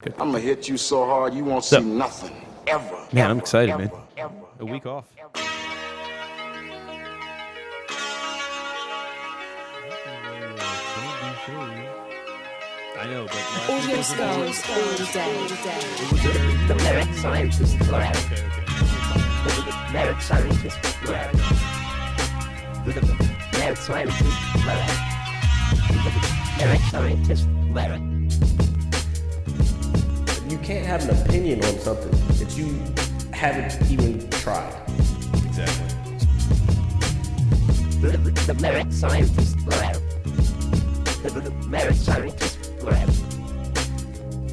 Good. I'm gonna hit you so hard you won't see nothing ever. Man, I'm excited, man. A week off. I know, but Audio stars all day. The merit scientist lab. Okay. The merit scientist lab. The merit scientist lab. The merit scientist lab. You can't have an opinion on something that you haven't even tried. Exactly. The merit scientist lab. The merit scientist lab.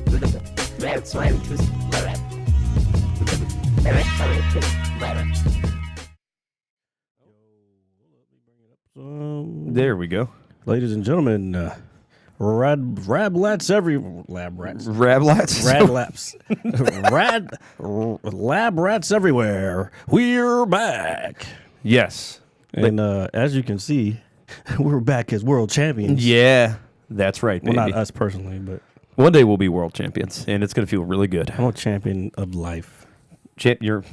The merit scientist lab. The merit scientist lab. There we go. Ladies and gentlemen, lab rats everywhere. Lab rats. Lab rats everywhere. We're back. Yes. And as you can see, we're back as world champions. Yeah, that's right, Well, baby. not us personally, but One day we'll be world champions, and it's going to feel really good. I'm a champion of life. You're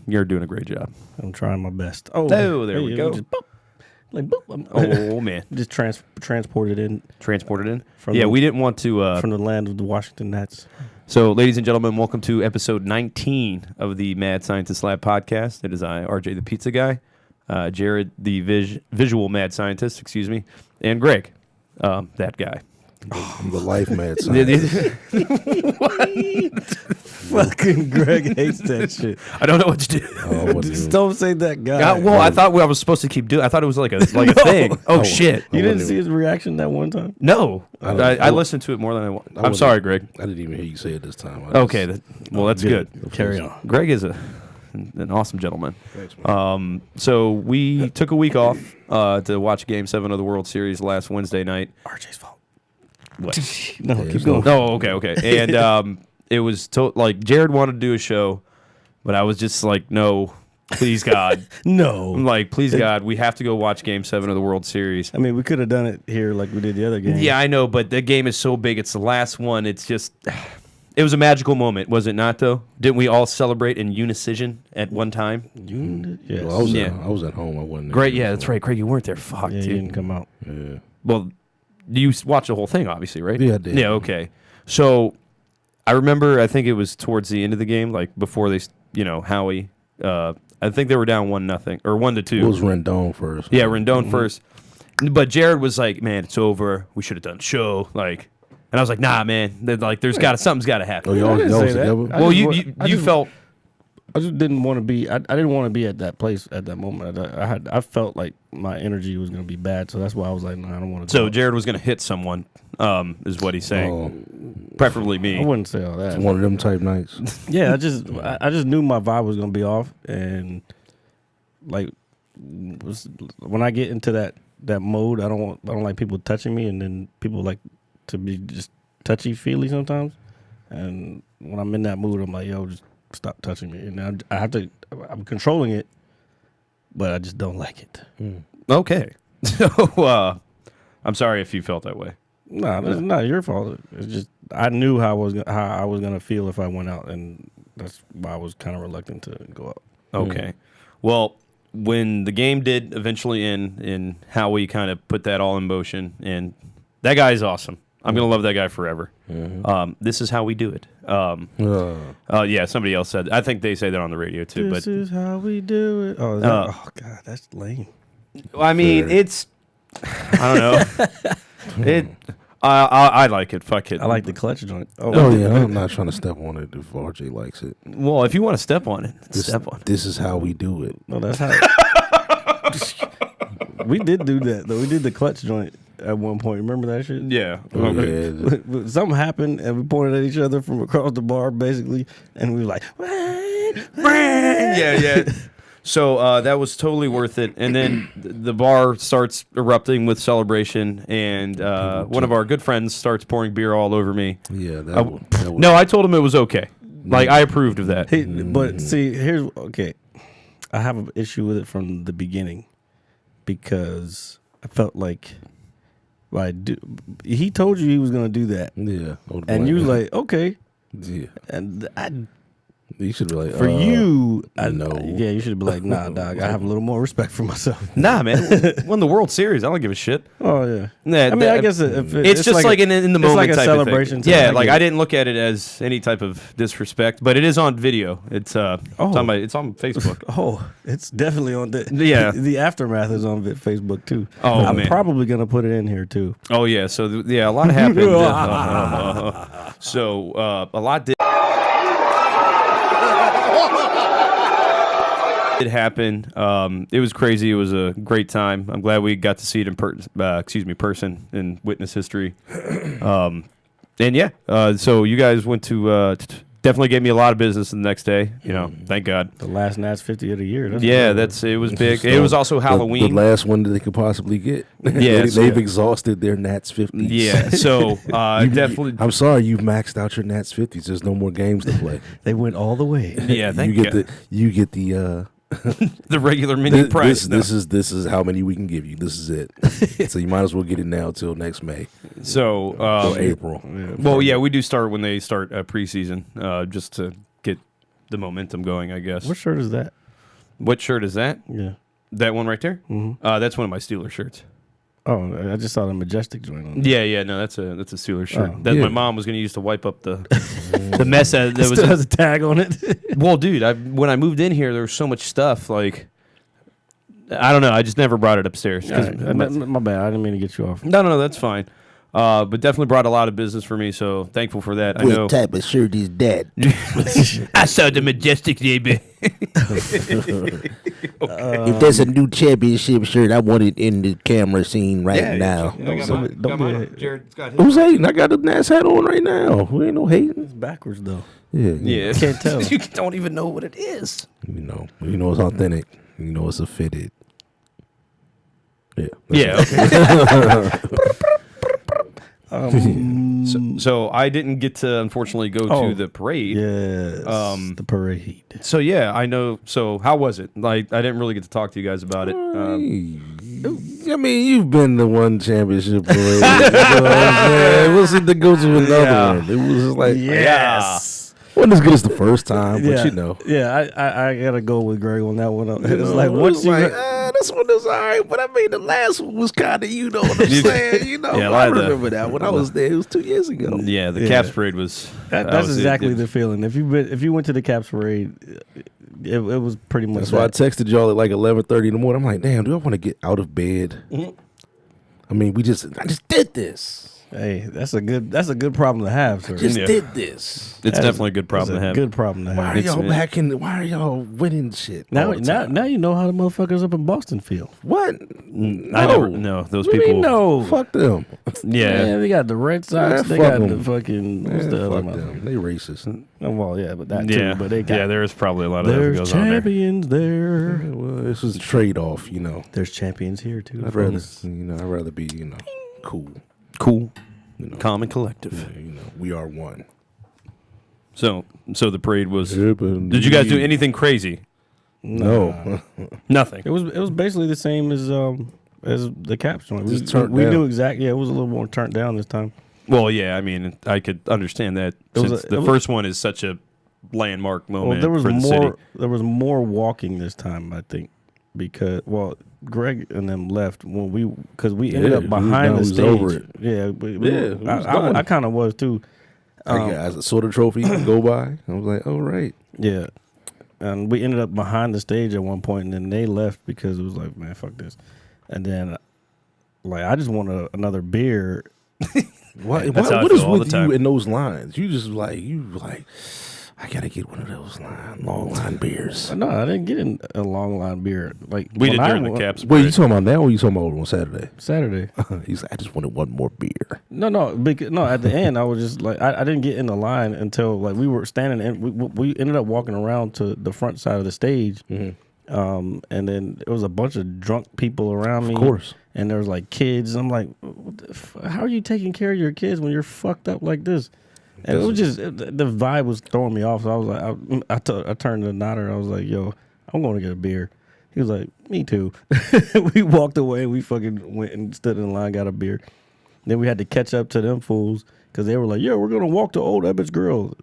doing a great job. I'm trying my best. Oh, there we go. Just boop. Like boop. Oh, man. Just transported in Transported in? From Yeah, the- we didn't want to... from the land of the Washington Nats. So, ladies and gentlemen, welcome to episode 19 of the Mad Scientist Lab podcast. It is I, RJ the Pizza Guy, Jared the Visual Mad Scientist, and Greg, that guy. I'm the life mad scientist. Fucking Greg hates that shit. I don't know what to do. Just don't say that guy. I thought I was supposed to keep doing. I thought it was like a thing. Oh shit! You didn't see his reaction that one time? No, I listened to it more than I want. I'm sorry, Greg. I didn't even hear you say it this time. Okay, that's good. Carry on. Greg is an awesome gentleman. Thanks, man. So we took a week off to watch Game 7 of the World Series last Wednesday night. RJ's fault. What? No, keep going. No, okay. And it was like Jared wanted to do a show, but I was just like, no, please God. No. I'm like, please God, we have to go watch Game 7 of the World Series. I mean, we could have done it here like we did the other game. Yeah, I know, but the game is so big. It's the last one. It's just, it was a magical moment, was it not, though? Didn't we all celebrate in unison at one time? Yes. Well, I was at home. I wasn't there. Great, yeah, that's right. Craig, you weren't there. Fuck, Yeah, dude. you didn't come out. Yeah. Well, you watched the whole thing, obviously, right? Yeah, I did. Yeah, okay. So I remember, I think it was towards the end of the game, like before they, Howie. I think they were down 1-0 or 1-2. It was Rendon first. Yeah, Rendon first. But Jared was like, "Man, it's over. We should have done a show." Like, and I was like, "Nah, man. Something's got to happen." Oh, y'all didn't was say that. together? Well, I you just- felt. I just didn't want to be. I didn't want to be at that place at that moment. I felt like my energy was going to be bad, so that's why I was like, no, I don't want to. So Jared was going to hit someone, is what he's saying. Oh, Preferably I me. wouldn't say all that. one of them type nights. Yeah, I just knew my vibe was going to be off, and like when I get into that mode, I don't like people touching me, and then people like to be just touchy feely sometimes. And when I'm in that mood, I'm like, yo, just stop touching me. And I'm controlling it, but I just don't like it. Okay. So I'm sorry if you felt that way. No, it's not your fault. It's just I knew how I was gonna feel if I went out, and that's why I was kind of reluctant to go out. Okay. Well, when the game did eventually end, and Howie kind of put that all in motion, and that guy's awesome. I'm going to love that guy forever. This is how we do it. Yeah, somebody else said. I think they say that on the radio too. This but is how we do it. Oh, oh God, that's lame. I mean, it's. I don't know. I like it. Fuck it. I like the clutch joint. Oh, yeah. I'm not trying to step on it if RJ likes it. Well, if you want to step on it, step on it. This is how we do it. No, that's how. We did do that though. We did the clutch joint at one point. Remember that shit? Yeah. Oh, Okay. yeah. Something happened, and we pointed at each other from across the bar, basically, and we were like, Yeah. So that was totally worth it. And then the bar starts erupting with celebration, and one of our good friends starts pouring beer all over me. Yeah. That was, No, I told him it was okay. Like, I approved of that. But see, I have an issue with it from the beginning because I felt like he told you he was going to do that. Yeah. And you was like, okay. Yeah. And You should be like, for you, no. Yeah, you should be like, nah, dog. I have a little more respect for myself. Nah, man. Won the World Series. I don't give a shit. Oh yeah. Yeah, I mean, I guess it's just like in the it's moment like a type celebration. of thing. Yeah, like I I didn't look at it as any type of disrespect, but it is on video. It's it's on Facebook. Oh, it's definitely on the The aftermath is on Facebook too. Oh, I'm man. probably gonna put it in here too. Oh yeah, so a lot happened. So a lot did happen. It was crazy. It was a great time. I'm glad we got to see it in person in witness history. And yeah, so you guys went to definitely gave me a lot of business the next day. You know, thank God. The last Nats 50 of the year. It was big. It was also Halloween. The last one that they could possibly get. Yeah, they've exhausted their Nats 50s. Yeah, so definitely. I'm sorry, you've maxed out your Nats 50s. There's no more games to play. They went all the way. Yeah, thank God. You get the the regular menu price. This is how many we can give you. This is it. So you might as well get it now till next May. So or April. Well, yeah, we do start when they start preseason, just to get the momentum going, I guess. What shirt is that? What shirt is that? Yeah. That one right there? Mm-hmm. That's one of my Steelers shirts. Oh, I just saw the Majestic joint on. Yeah, no, that's a Steelers shirt. Oh, that yeah. my mom was going to use to wipe up the the mess that It was. still has a tag on it. Well, dude, when I moved in here, there was so much stuff. Like, I don't know. I just never brought it upstairs. Right. My bad. I didn't mean to get you off. No, that's fine. But definitely brought a lot of business for me, so thankful for that. I know. What type of shirt is that? I saw the Majestic, baby. If that's a new championship shirt, I want it in the camera scene now. Jared's got his. Who's hating? I got the Nats hat on right now. We ain't no hating. It's backwards though. Yeah, Can't tell. You don't even know what it is. You know it's authentic. You know it's a fitted. Yeah. Yeah. Okay. So I didn't get to unfortunately go to the parade. Yes. The parade. So yeah, I know. So how was it? Like I didn't really get to talk to you guys about it. I mean, you've been to one championship parade. You know what I'm saying? What's it to go to another one? It was just like, Yes. wasn't as good as the first time, but you know. Yeah, I gotta go with Greg on that one. It's like It once was you like, this one is all right, but I mean, the last one was kind of, you know what I'm saying? You know, Yeah, I like that. remember that when I was there. It was 2 years ago. Yeah, the Yeah. Caps parade was. that's exactly the feeling. If you went to the Caps parade, it was pretty much. That's why I texted y'all at like 11:30 in the morning. I'm like, damn, do I want to get out of bed? I mean, I just did this. Hey, that's a good problem to have, sir. Just did this. It's definitely a good problem to have. Good problem to Why have. are y'all why are y'all winning shit? Now all the time? you know how the motherfuckers up in Boston feel. What? I never know those What do you people. mean no? Fuck them. Yeah. Man, they got the Red Sox. Man, they fuck got the 'em. fucking. What's Man, the other fuck one? them. They racist. Oh, well, yeah, but that Yeah, too. But they got. there is probably a lot of that that There's goes on there. champions there. Well, this was a trade off, you know. There's champions here too. I'd rather be, cool. Cool, You know, calm and collective. we are one. So the parade was. Did you guys do anything crazy? No. Nothing. It was basically the same as the Caps joint. We, Just turned we down. knew exactly. Yeah, it was a little more turned down this time. Well, yeah. I mean, I could understand that since the first one is such a landmark moment Well, there was for the more. city. There was more walking this time, I think, because Greg and them left when because we ended up behind the stage. Over it. Yeah, was I kind of was too. As a sort of trophy go by, I was like, oh, right. Yeah, and we ended up behind the stage at one point, and then they left because it was like, man, fuck this. And then, like, I just want another beer. What how I is feel all the with time. you in those lines? You just like, I gotta get one of those long line beers. No, I didn't get in a long line beer. Like We when did I during the went- Caps Wait, parade. you talking about now or you talking about on Saturday? Saturday. He's like, I just wanted one more beer. No, because at the end I was just like I didn't get in the line until like we were standing and we ended up walking around to the front side of the stage, and then there was a bunch of drunk people around me, Of course. and there was like kids. And I'm like, how are you taking care of your kids when you're fucked up like this? And it was just the vibe was throwing me off. So I was like, I turned to Nodder. I was like, yo, I'm going to get a beer. He was like, me too. We walked away. We fucking went and stood in line, got a beer. Then we had to catch up to them fools because they were like, yeah, we're going to walk to Old Ebbett's Grill.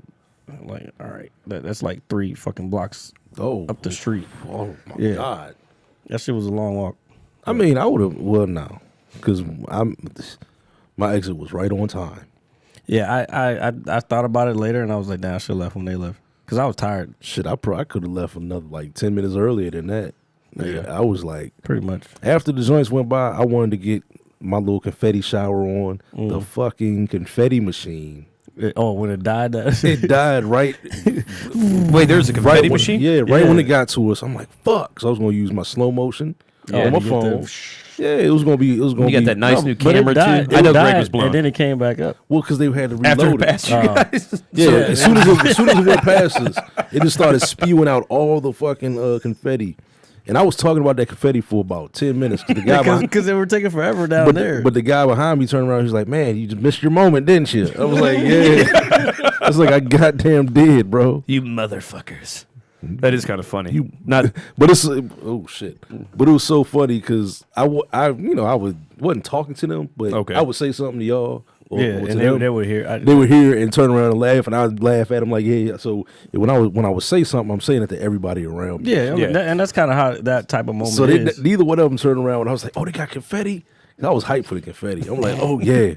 I'm like, all right, that's like 3 fucking blocks Oh, up the street. oh my Yeah. God. That shit was a long walk. I mean, I would have. Well, no, because my exit was right on time. Yeah, I thought about it later, and I was like, damn, I should have left when they left because I was tired. Shit, I could have left another like 10 minutes earlier than that. Yeah. I was like, Pretty much. after the joints went by, I wanted to get my little confetti shower on. The fucking confetti machine. When it died, It died right. Wait, there's a confetti when- machine? Yeah, right Yeah. when it got to us, I'm like, fuck. So I was gonna use my slow motion on my to get phone. the- Yeah, it was gonna be. You be got that nice new But it camera, died, too. I know it Greg died, was blown. and then it came back up. Well, because they had to reload After it it. passed you guys. Yeah, as soon as it went past us, it just started spewing out all the fucking confetti. And I was talking about that confetti for about 10 minutes. Cause the guy behind, Because they were taking forever down there. but the guy behind me turned around. He's like, "Man, you just missed your moment, didn't you?" I was like, "Yeah." I was like, "I goddamn did, bro." You motherfuckers. That is kind of funny. Not But it's oh shit. But it was so funny because I wasn't talking to them, but Okay. I would say something to y'all. Or yeah, to and them. they were here. They would hear and turn around and laugh, and I would laugh at them like, yeah. So when I would say something, I'm saying it to everybody around me. Yeah, Yeah. And that's kind of how that type of moment So is. neither one of them turned around, and I was like, oh, they got confetti. And I was hyped for the confetti. I'm like, oh yeah,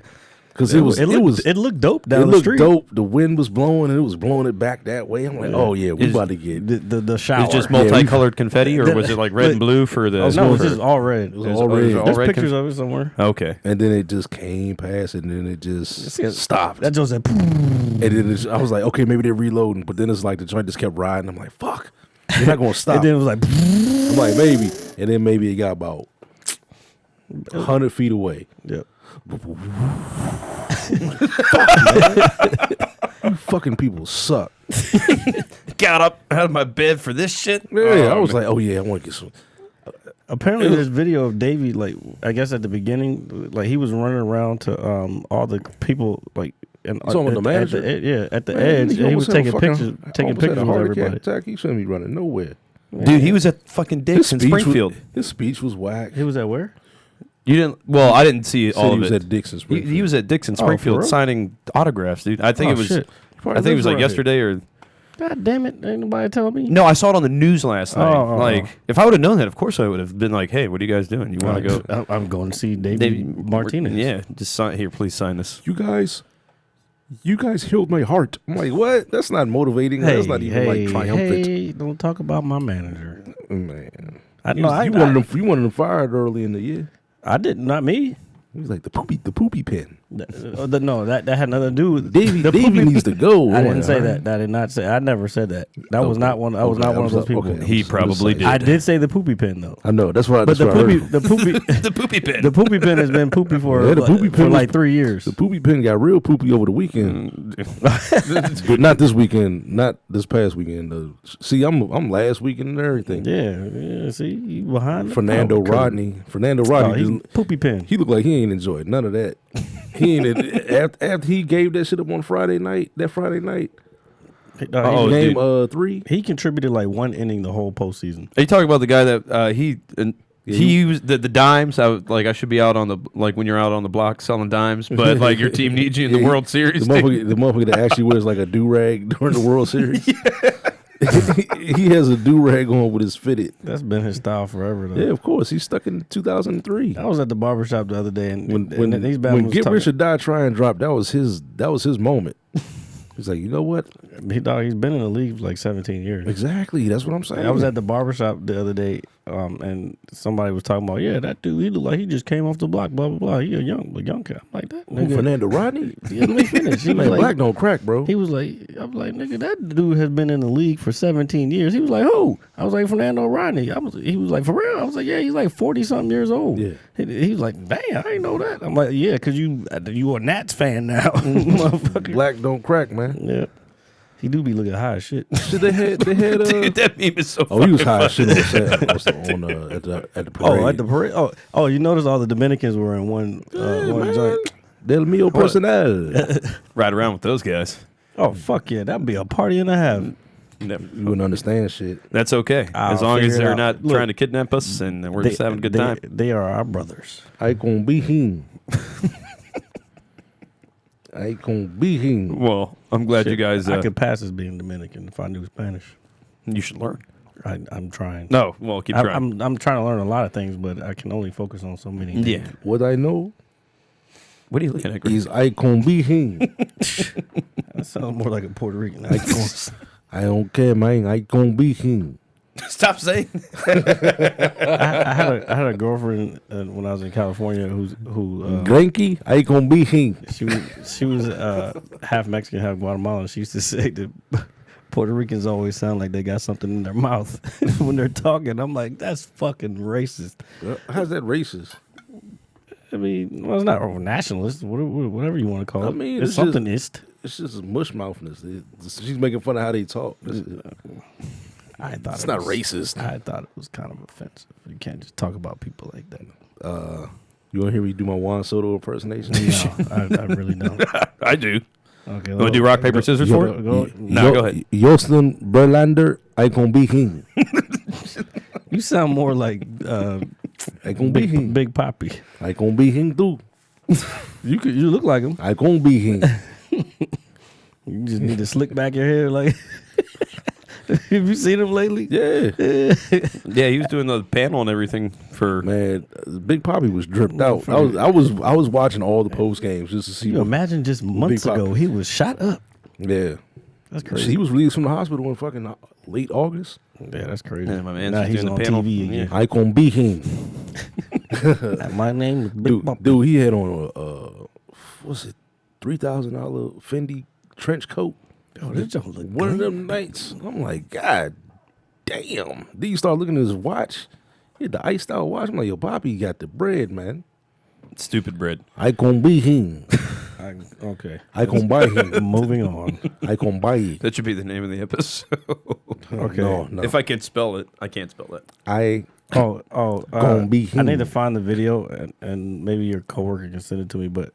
because it looked dope down it the looked street. dope. The wind was blowing, and it was blowing it back that way. I'm like, oh yeah, we Is- about to get. The shower. it's just Yeah, we- multicolored confetti, or was it like red and blue for the? no, it's for- just all red. It was all red. all There's red pictures of it somewhere. Okay. And then it just came past, and then it just stopped. That just said, And then I was like, okay, maybe they're reloading. But then it's like the joint just kept riding. I'm like, fuck, they're not gonna stop. and then it was like, I'm like, maybe. And then maybe it got about 100 feet away. yep. You fucking people suck. Got up out of my bed for this shit. Yeah, I was like, oh yeah, I want to get some. Apparently, there's video of Davey, like, I guess at the beginning, like, he was running around to all the people, like, and You talking about the manager? at the Man, edge, and he was almost had a taking fucking- pictures almost had a with heart everybody. attack. He shouldn't be running nowhere. Dude, he was at fucking Dick's in Springfield. His speech was whack. He was at where? You didn't? Well, I didn't see Said all he of was it. at Dixon He Springfield. was at Dick's in for Springfield real? signing autographs, dude. I think Oh, it was. shit. Probably I think it was lives like around yesterday or. God damn it! Ain't nobody tell me. No, I saw it on the news last night. Oh. Like, if I would have known that, of course I would have been like, "Hey, what are you guys doing? You want to go?" I'm going to see Davey Martinez. Yeah, just sign here. Please sign this. You guys healed my heart. I'm like, what? That's not motivating. That's not even like triumphant. Hey, don't talk about my manager. Man, I you, know. I you wanted him fired early in the year. I did not me. He was like the poopy pen. No, that had nothing to do with Davey poopy- needs to go. I didn't say that. I did not say. I never said that. That was not one. I was not one of those people. Okay. He probably did. I did say the poopy pen though. I know. That's why. But That's why I heard. the poopy, the poopy pin. the poopy pen has been poopy for Yeah, the poopy for pen like was- 3 years. The poopy pen got real poopy over the weekend, but not this weekend. Not this past weekend. See, I'm last weekend and everything. Yeah. See, you behind the Fernando curve. Rodney. Fernando Oh, Rodney. he poopy pen. He looked like he ain't enjoyed none of that. He ain't after he gave that shit up on Friday night. That Friday night, Oh, game dude. 3. He contributed like one inning the whole postseason. Are you talking about the guy that he he- used the dimes? I should be out on the when you're out on the block selling dimes, but like your team needs you in the Yeah, World Series. The motherfucker that actually wears like a do rag during the World Series. He has a do rag on with his fitted. That's been his style forever though. Yeah, of course. He's stuck in 2003. I was at the barbershop the other day and When these bad Get Rich or Die Trying dropped, that was his moment. He's like, you know what? he's been in the league for like 17 years. Exactly. That's what I'm saying. I was at the barbershop the other day, and somebody was talking about, yeah, that dude, he looked like he just came off the block, blah, blah, blah. He a young cat. I'm like, that Who, nigga. Fernando Rodney. Yeah, let me finish. He was Man, like, black don't crack, bro. he was like, I was like, nigga, that dude has been in the league for 17 years. He was like, who? I was like, Fernando Rodney. He was like, for real? I was like, yeah, he's like 40-something years old. Yeah. He was like, damn, I didn't know that. I'm like, yeah, because you a Nats fan now, motherfucker. Black don't crack, man. Yeah. He do be looking high as shit. Shit, they had Dude, that meme is so. oh, he was high as fucking shit on the set, at the parade. Oh, at the parade. Oh, you notice all the Dominicans were in one joint. Del mio personnel. ride around with those guys. Oh fuck yeah, that'd be a party and a half. No, You wouldn't understand shit. that's okay I'll as long as figure it they're out. not Look, trying to kidnap us and we're just having a good time. They are our brothers. I gonna be him. I ain't gonna be here. Well, I'm glad you guys. I could pass as being Dominican if I knew Spanish. You should learn. I'm trying. No, well, keep trying. I'm trying to learn a lot of things, but I can only focus on so many. Yeah. Things. What I know What are you looking at? Greg? is I gonna be here. That sounds more like a Puerto Rican. I don't care, man. I gonna be here. Stop saying. I had a girlfriend when I was in California who Granky, I gonna be here. she was half Mexican, half Guatemalan. She used to say that Puerto Ricans always sound like they got something in their mouth when they're talking. I'm like, that's fucking racist. How's that racist? I mean, well, it's not nationalist, whatever you want to call it. I mean, it's something ist. It's just mush mouthness. She's making fun of how they talk. I thought It's not racist. I thought it was kind of offensive. You can't just talk about people like that. You want to hear me do my Juan Soto impersonation? No, I really don't. I do. Okay, Want to do rock, paper, scissors for it? No, go ahead. Jostlin Berlander, I gonna be him. You sound more like I gonna be him. Big Papi. I gonna be him too. You look like him. I gonna be him. You just need to slick back your hair. Like, have you seen him lately? Yeah, Yeah, he was doing the panel and everything for. man. Big Poppy was dripped out. I was watching all the post games just to see. You imagine just months Big Papi. ago he was shot up. Yeah, That's crazy. he was released from the hospital in fucking late August. Yeah, that's crazy. Yeah, my man's now just he's doing on the panel. TV again. I gonna be him. My name is Big Papi. Dude, he had on what's it, $3,000 Fendi trench coat. Oh, this don't look One of good. them nights, I'm like, God damn. Then you start looking at his watch. He had the iced out watch. I'm like, yo, Poppy got the bread, man. Stupid bread. I gonna be him. Okay. I gonna buy him. Moving on. I gonna buy it. That should be the name of the episode. Okay. No. If I can't spell it, I can't spell it. I Gonna be I need him. to find the video and maybe your coworker can send it to me. But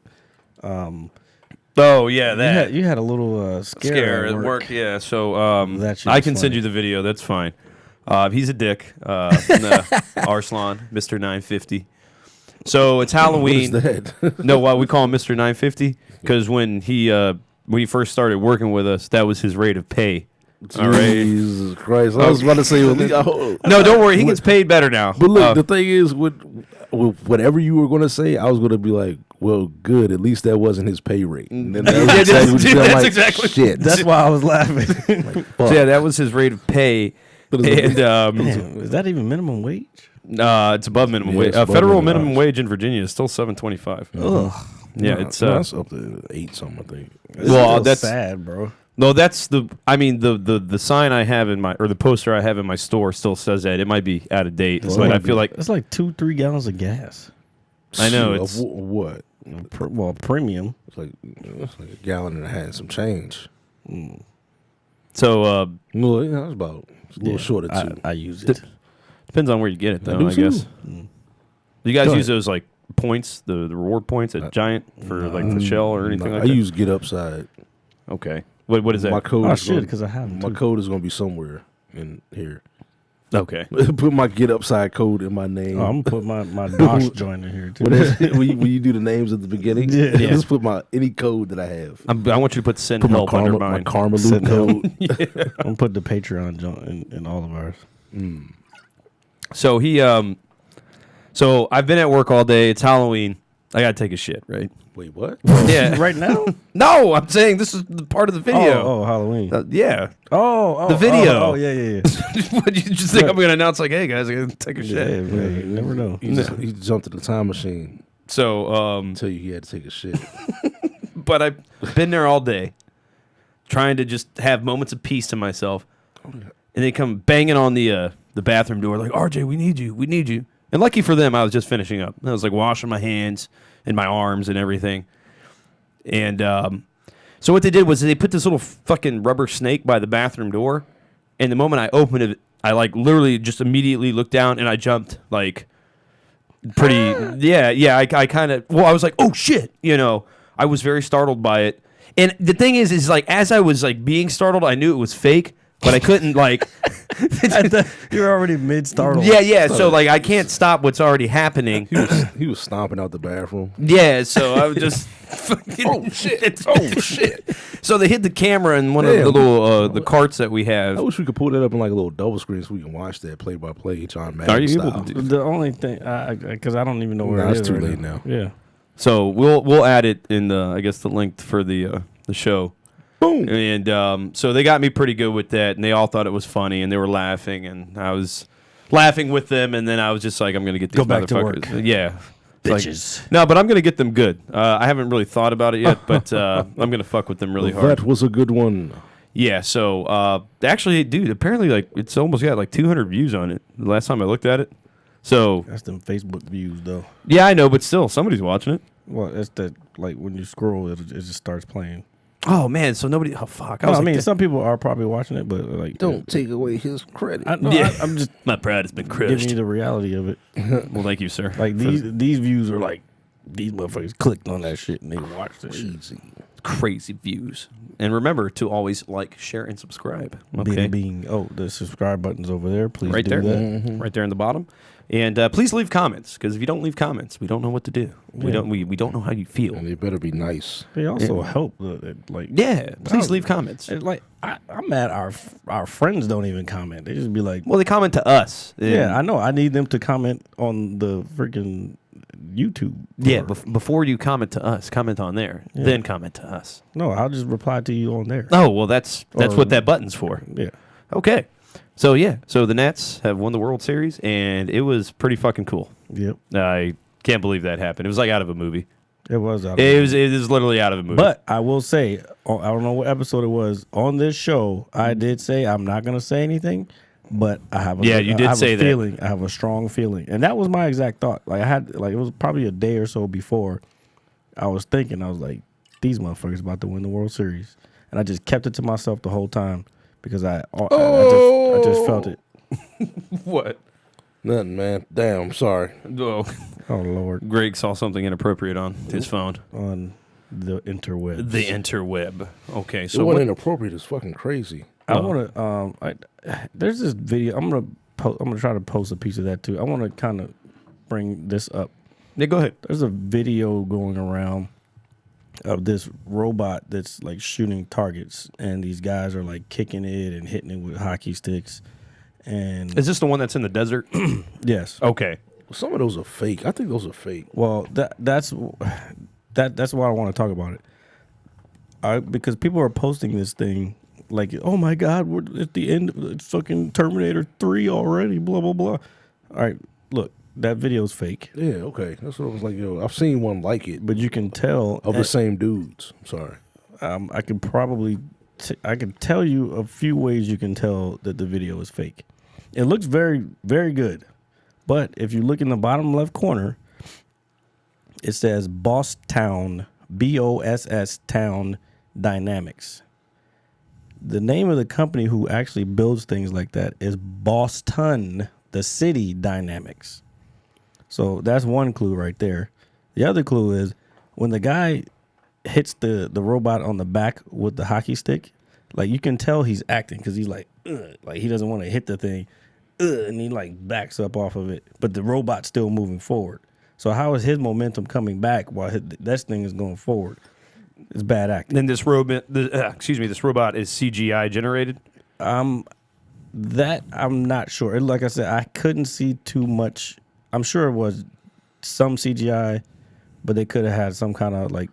Oh yeah, that you had a little scare at at work. Yeah, so That shit I was can send funny. you the video. That's fine. He's a dick. Arslan, Mr. 950. So it's Halloween. What is that? No, why we call him Mr. 950? Because when he first started working with us, that was his rate of pay. All right. Jesus Christ. I was about to say, No, don't worry. He gets paid better now. but look, the thing is, with whatever you were going to say, I was going to be like, well, good. At least that wasn't his pay rate. And then Yeah, that's exactly- shit. That's why I was laughing. So yeah, that was his rate of pay. And Damn, is that even minimum wage? it's above minimum Yeah, wage. it's above Federal minimum minimum wage. wage in Virginia is still $7.25. Ugh. Yeah, No, it's no, that's up to 8 something, I think. well, that's sad, bro. no, that's the. I mean, the sign I have in my or the poster I have in my store still says that. It might be out of date, but I feel like it's like 2-3 gallons of gas. I know, Of it's- what? Premium. It's like a gallon and a half, some change. so. Well, yeah, it's about a little short of 2. I use it. Depends on where you get it, though. do I too. guess. You guys Go use ahead. those like points, the reward points at Giant for like the shell or anything No, like I that. use Get Upside. Okay. What is that? My code Oh is shit, gonna- because I have them my too. code is going to be somewhere in here. Okay. Put my Get Upside code in my name. Oh, I'm gonna put my DOS joint in here too. What is it? when you do the names at the beginning, Yeah. just put any code that I have. I want you to put send Put my help under karma, my mine. karma loop Send code. I'm gonna put the Patreon joint in all of ours. So he so I've been at work all day. It's Halloween. I gotta take a shit, right? Wait, what? Yeah. Right now? No, I'm saying this is the part of the video. Oh, Halloween. Yeah. The video. Oh, yeah. What, you just think I'm gonna announce like, hey guys, I gotta take a Yeah, shit. man, you never know. He jumped in the time machine. So Tell you he had to take a shit. but I've been there all day, trying to just have moments of peace to myself, and they come banging on the bathroom door like, RJ, we need you. And lucky for them, I was just finishing up. I was like washing my hands and my arms and everything. And so what they did was they put this little fucking rubber snake by the bathroom door, and the moment I opened it, I like literally just immediately looked down and I jumped like pretty. Yeah. I kind of I was like, oh shit, I was very startled by it. And the thing is like as I was like being startled, I knew it was fake, but I couldn't like. You're already mid startle. Yeah. So like, I can't stop what's already happening. He was stomping out the bathroom. Yeah, so I was just. Oh shit! Oh shit! So they hid the camera in one of the little the carts that we have. I wish we could pull that up in like a little double screen so we can watch that play by play John Are Madden you style. able to do The only thing, because I don't even know where Nah, it is. it's too right late now. Yeah. So we'll add it in the link for the show. Boom. And so they got me pretty good with that, and they all thought it was funny, and they were laughing, and I was laughing with them, and then I was just like, I'm gonna get these Go back to motherfuckers. work. Yeah. It's Bitches. like, no, but I'm gonna get them good. I haven't really thought about it yet, but I'm gonna fuck with them really hard. That was a good one. Yeah. So actually, dude, apparently like it's almost got like 200 views on it. The last time I looked at it. So That's them Facebook views, though. yeah, I know, but still, somebody's watching it. Well, it's that, like, when you scroll, it just starts playing. Oh man, so nobody. Oh fuck. I was like, mean, some people are probably watching it, but, like... Don't take away his credit. I'm just my pride has been giving crushed. you the reality of it. Well, thank you, sir. Like, these views are like, these motherfuckers clicked on that shit and they watched this shit. Easy. Crazy views. And remember to always like, share, and subscribe. Okay. Bing. Oh, the subscribe button's over there. Please Right do there. that. Right there in the bottom. And please leave comments, because if you don't leave comments, we don't know what to do. We don't know how you feel. And they better be nice. They also help. Like, Yeah, please leave comments. it's like I'm mad our friends don't even comment. They just be like, Well, they comment to us. yeah, I know. I need them to comment on the freaking YouTube. Yeah, Or- before you comment to us, comment on there, then comment to us. no, I'll just reply to you on there. Oh, well, that's Or- what that button's for. Yeah. Okay. So, yeah. So, the Nats have won the World Series, and it was pretty fucking cool. Yep. I can't believe that happened. It was like out of a movie. It was out. It was literally out of a movie. But I will say, I don't know what episode it was on this show. I did say I'm not going to say anything, but I have a Yeah, you did I have say a that. feeling. I have a strong feeling, and that was my exact thought. Like I had, like it was probably a day or so before. I was thinking, I was like, these motherfuckers about to win the World Series, and I just kept it to myself the whole time because I just felt it. what? Nothing, man. Damn, I'm sorry. Oh, Oh Lord, Greg saw something inappropriate on his phone. on the interwebs. The interweb. Okay, It so wasn't inappropriate. It's fucking crazy. I want to. There's this video. I'm gonna try to post a piece of that too. I want to kind of bring this up. Yeah, go ahead. There's a video going around of this robot that's like shooting targets, and these guys are like kicking it and hitting it with hockey sticks. And Is this the one that's in the desert? yes, Okay. Some of those are fake. I think those are fake. well that's why I want to talk about it. Because people are posting this thing like, oh my God, we're at the end of fucking Terminator 3 already. Blah blah blah. All right, look, that video's fake, Yeah, okay. That's what I was like, yo, I've seen one like it but you can tell of the same dudes. I'm sorry. I could probably I can tell you a few ways you can tell that the video is fake. It looks very, very good. But if you look in the bottom left corner, it says Boss Town, BOSS Town Dynamics. The name of the company who actually builds things like that is Boston, the city Dynamics. So that's one clue right there. The other clue is when the guy hits the robot on the back with the hockey stick, like you can tell he's acting because he's like he doesn't want to hit the thing, and he like backs up off of it, but the robot's still moving forward. So how is his momentum coming back while this thing is going forward? It's bad acting. Then this robot, this robot is CGI generated. That I'm not sure. Like I said, I couldn't see too much. I'm sure it was some CGI, but they could have had some kind of like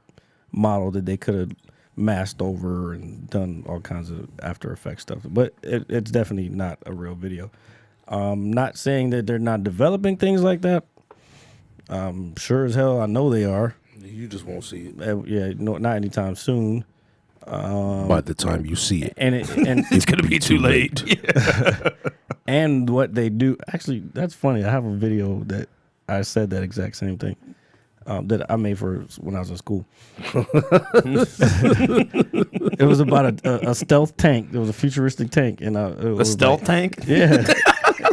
model that they could have masked over and done all kinds of After Effects stuff. But it's definitely not a real video. Not saying that they're not developing things like that. Sure as hell, I know they are. You just won't see it. Yeah, no, not anytime soon. By the time you see it. And It's gonna be too late. and what they do, actually, that's funny. I have a video that I said that exact same thing that I made for when I was in school. It was about a stealth tank. It was a futuristic tank, and A stealth tank? Yeah.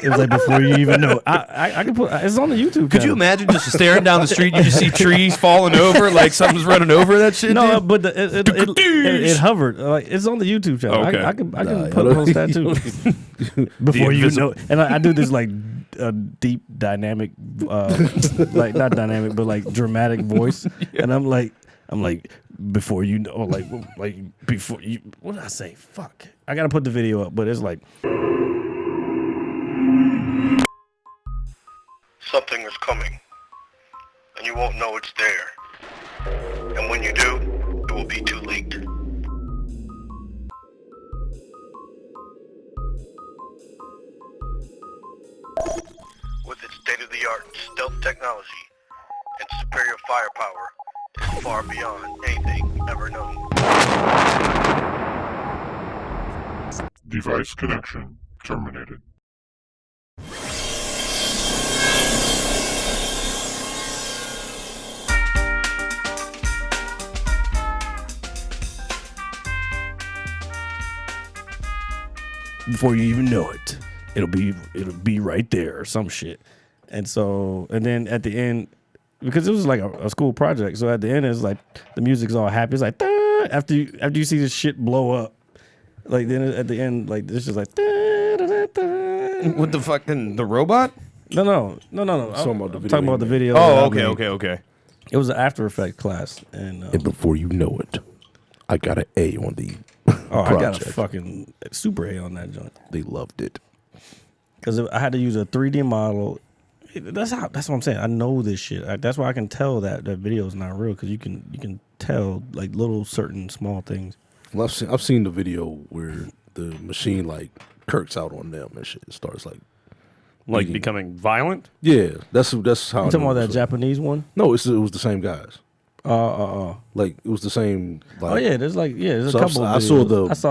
It was like before you even know. I can put. It's on the YouTube. Could you imagine just staring down the street? You just see trees falling over, like something's running over that shit. No, dude? but it hovered. Like it's on the YouTube channel. Okay. I can post that too. Before you know, and I do this like deep dynamic, like not dynamic, but like dramatic voice, and I'm like before you know, like before you. What did I say? Fuck. I gotta put the video up, but it's like. Something is coming, and you won't know it's there. And when you do, it will be too late. With its state-of-the-art stealth technology and superior firepower, it's far beyond anything ever known. Device connection terminated. Before you even know it, it'll be right there or some shit. And then at the end, because it was like a school project, so at the end it's like the music's all happy. It's like after you see this shit blow up, like then at the end like it's just like With the fucking the robot? No. I'm talking about the video. Oh, okay. It was an After Effects class, And before you know it, I got an A on the I got project. a fucking super A on that joint. They loved it. Because I had to use a 3D model. That's what I'm saying. I know this shit. That's why I can tell that video is not real, because you can tell like little certain small things. Well, I've seen the video where the machine like kirks out on them and shit. It starts like eating. Becoming violent? Yeah, that's how. You talking about that Japanese one? No, it was the same guys. Like it was the same. Like, there's a so couple. I saw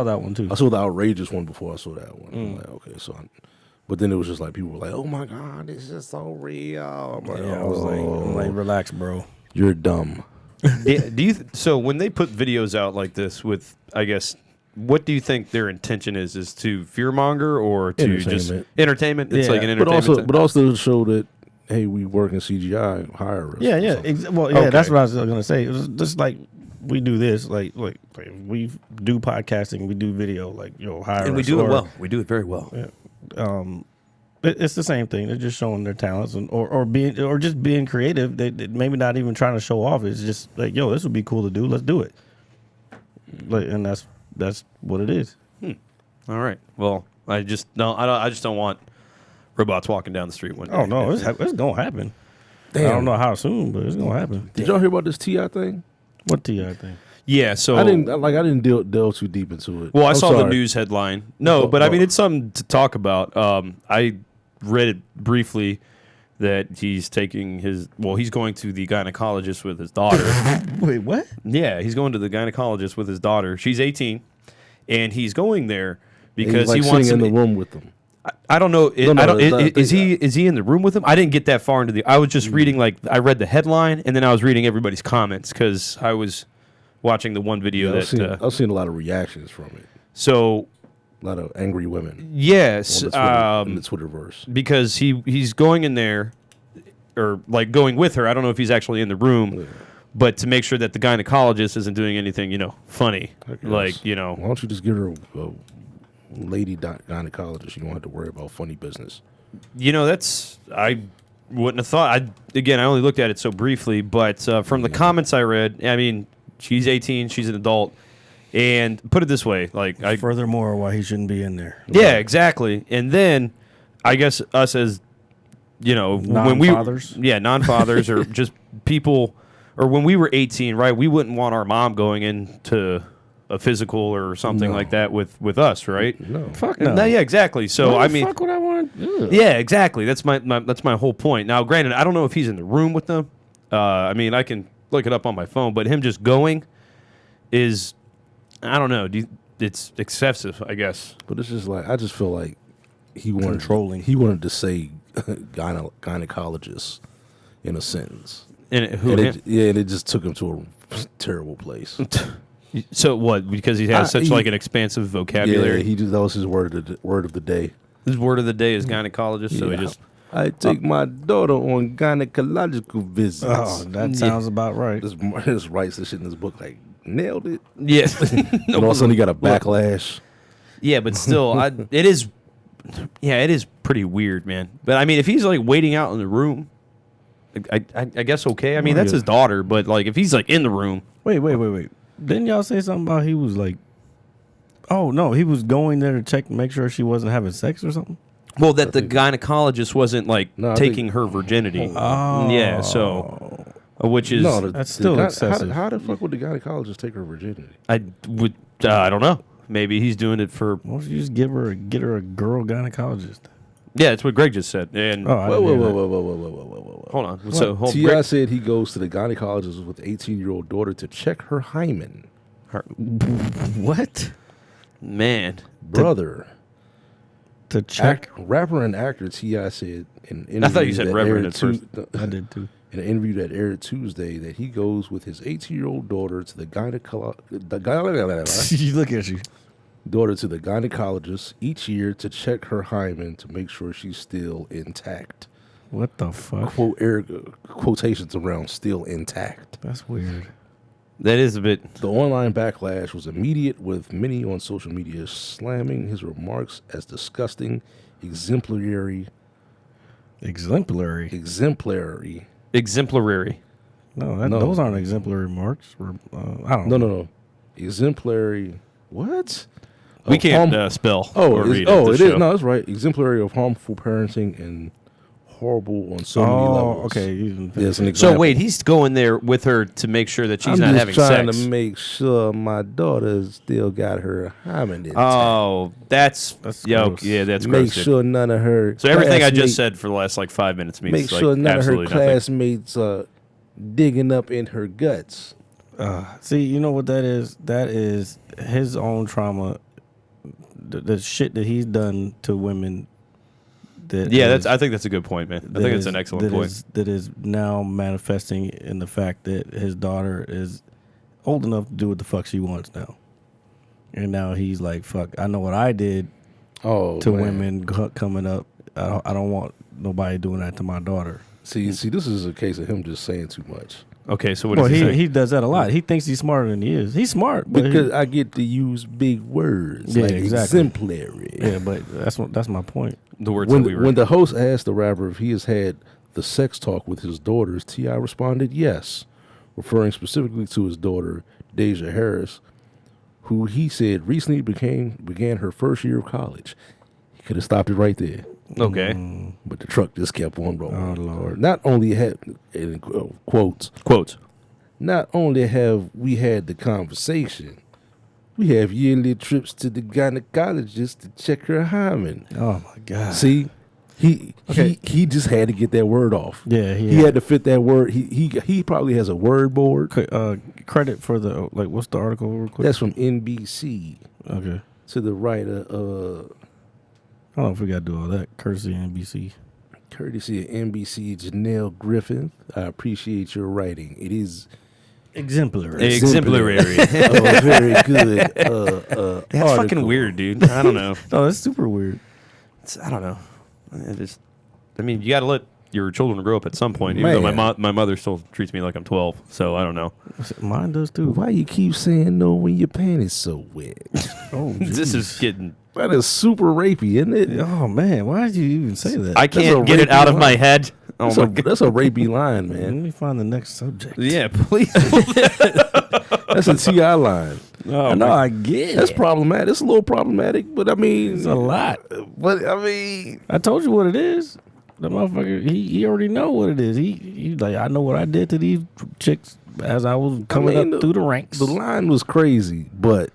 that one too. I saw the outrageous one before I saw that one. I'm like, okay, but then it was just like people were like, "Oh my god, this is so real." I'm like, I was like, relax, bro. You're dumb. So when they put videos out like this with, I guess, what do you think their intention is? Is to fearmonger or to just entertainment? It's like an entertainment. But also to show that, hey, we work in CGI, hire us. That's what I was gonna say. It was just like we do this, like we do podcasting, we do video, hire us. And we do it well. We do it very well. Yeah. It's the same thing. They're just showing their talents or just being creative. They maybe not even trying to show off. It's just like, yo, this would be cool to do. Let's do it. And that's what it is. All right. Well, I just don't want robots walking down the street one day. Oh no, it's gonna happen. Damn. I don't know how soon, but it's gonna happen. Did y'all hear about this T.I. thing? What T.I. thing? Yeah, so I didn't delve too deep into it. Well, I I'm saw the sorry. news headline. No, but I mean it's something to talk about. I read it briefly that he's going to the gynecologist with his daughter. Wait, what? Yeah, he's going to the gynecologist with his daughter. She's 18, and he's going there because he wants in the room with them. I don't know. Is he in the room with him? I didn't get that far into the. I was just reading I read the headline and then I was reading everybody's comments because I was watching the one video I've seen a lot of reactions from it. So a lot of angry women. Yes, in the Twitterverse, because he's going in there or going with her. I don't know if he's actually in the room, but to make sure that the gynecologist isn't doing anything funny. Why don't you just give her a lady gynecologist? You don't have to worry about funny business. I wouldn't have thought. I only looked at it so briefly, but from the comments I read, I mean, she's 18, she's an adult, and put it this way, furthermore, why he shouldn't be in there. Yeah, exactly. And then I guess us as non-fathers, non-fathers or just people, or when we were 18, right? We wouldn't want our mom going into a physical or something like that with us, right? No, fuck no. Yeah, exactly. So Why I the mean, fuck would I want to do? Yeah, exactly. That's my whole point. Now, granted, I don't know if he's in the room with them. I mean, I can look it up on my phone, but him just going is, I don't know. It's excessive, I guess. But it's just I just feel like he wanted controlling. He wanted to say gynecologist in a sentence, and it just took him to a terrible place. So what? Because he has such an expansive vocabulary. Yeah, that was his word of the day. His word of the day is gynecologist, so he just I take my daughter on gynecological visits. Oh, that sounds about right. Just writes this shit in his book like nailed it. yes. And all of a sudden he got a backlash. Yeah, but still, it is. Yeah, it is pretty weird, man. But I mean, if he's like waiting out in the room, I guess okay. I mean, that's his daughter, but like if he's like in the room. Wait. Didn't y'all say something about he was like? Oh no, he was going there to check, make sure she wasn't having sex or something. Well, that the gynecologist wasn't like taking her virginity. Oh, yeah. So, which is that's still excessive. How the fuck would the gynecologist take her virginity? I don't know. Maybe he's doing it for. Why don't you just get her a girl gynecologist? Yeah, that's what Greg just said. And Whoa. hold on. So T.I. said he goes to the gynecologist with 18-year-old daughter to check her hymen. What? Man, Brother. To check? Rapper and actor T.I. said in an interview I thought you said Reverend at first. I did too. In an interview that aired Tuesday, that he goes with his 18-year-old daughter to the You look at you. gynecologist each year to check her hymen to make sure she's still intact. What the fuck? Quotations around still intact. That's weird. that is a bit. The online backlash was immediate, with many on social media slamming his remarks as disgusting, exemplary. No, those aren't exemplary remarks. I don't know. No. Exemplary. What? We can't spell. Oh, or read it is. No, that's right. Exemplary of harmful parenting and horrible on so many levels. Okay. There's an So example. wait, he's going there with her to make sure that she's I'm not just having trying sex. to make sure my daughter still got her hymen intact. Oh, that's gross. yeah, that's Make gross. dude. sure none of her. So everything I just classmates- said for the last like 5 minutes means Make like sure none of her absolutely nothing. classmates are digging up in her guts. See, you know what that is? That is his own trauma. The shit that he's done to women. I think that's a good point, man. I think it's an excellent point. That is now manifesting in the fact that his daughter is old enough to do what the fuck she wants now. And now he's like, fuck, I know what I did to women coming up. I don't want nobody doing that to my daughter. See, this is a case of him just saying too much. Okay, so what does he say? He does that a lot. He thinks he's smarter than he is. He's smart, but Because I get to use big words like exactly. exemplary. Yeah, but that's my point. The words When, that we were. when the host asked the rapper if he has had the sex talk with his daughters, T.I. responded yes, referring specifically to his daughter, Deja Harris, who he said recently began her first year of college. He could have stopped it right there. Okay. But the truck just kept on rolling. Oh, Lord. Not only had, in quotes, not only have we had the conversation, we have yearly trips to the gynecologist to check her hymen. Oh my God. See, he just had to get that word off. Yeah, he had to fit that word. He probably has a word board. Credit for the what's the article real quick? That's from NBC. Okay. To the writer, I don't know if we got to do all that. Courtesy of NBC. Courtesy of NBC, Janelle Griffin. I appreciate your writing. It is exemplary. Exemplary. Oh, very good. That's fucking weird, dude. I don't know. No, that's super weird. I don't know. I mean, you got to let your children grow up at some point. Even though my mother still treats me like I'm 12, so I don't know. Mine does too. Why you keep saying no when your panties so wet? Oh, this is getting. That is super rapey, isn't it? Oh man, why did you even say that? I can't get it out of my head. Oh my God. That's a rapey line, Let man. me find the next subject. Yeah, please. That's a T.I. line. Oh, no, I get That's it. problematic. It's a little problematic, but I mean, It's a lot. But I mean, I told you what it is. The motherfucker, he already know what it is. He like, I know what I did to these chicks as I was coming up through the ranks. The line was crazy, but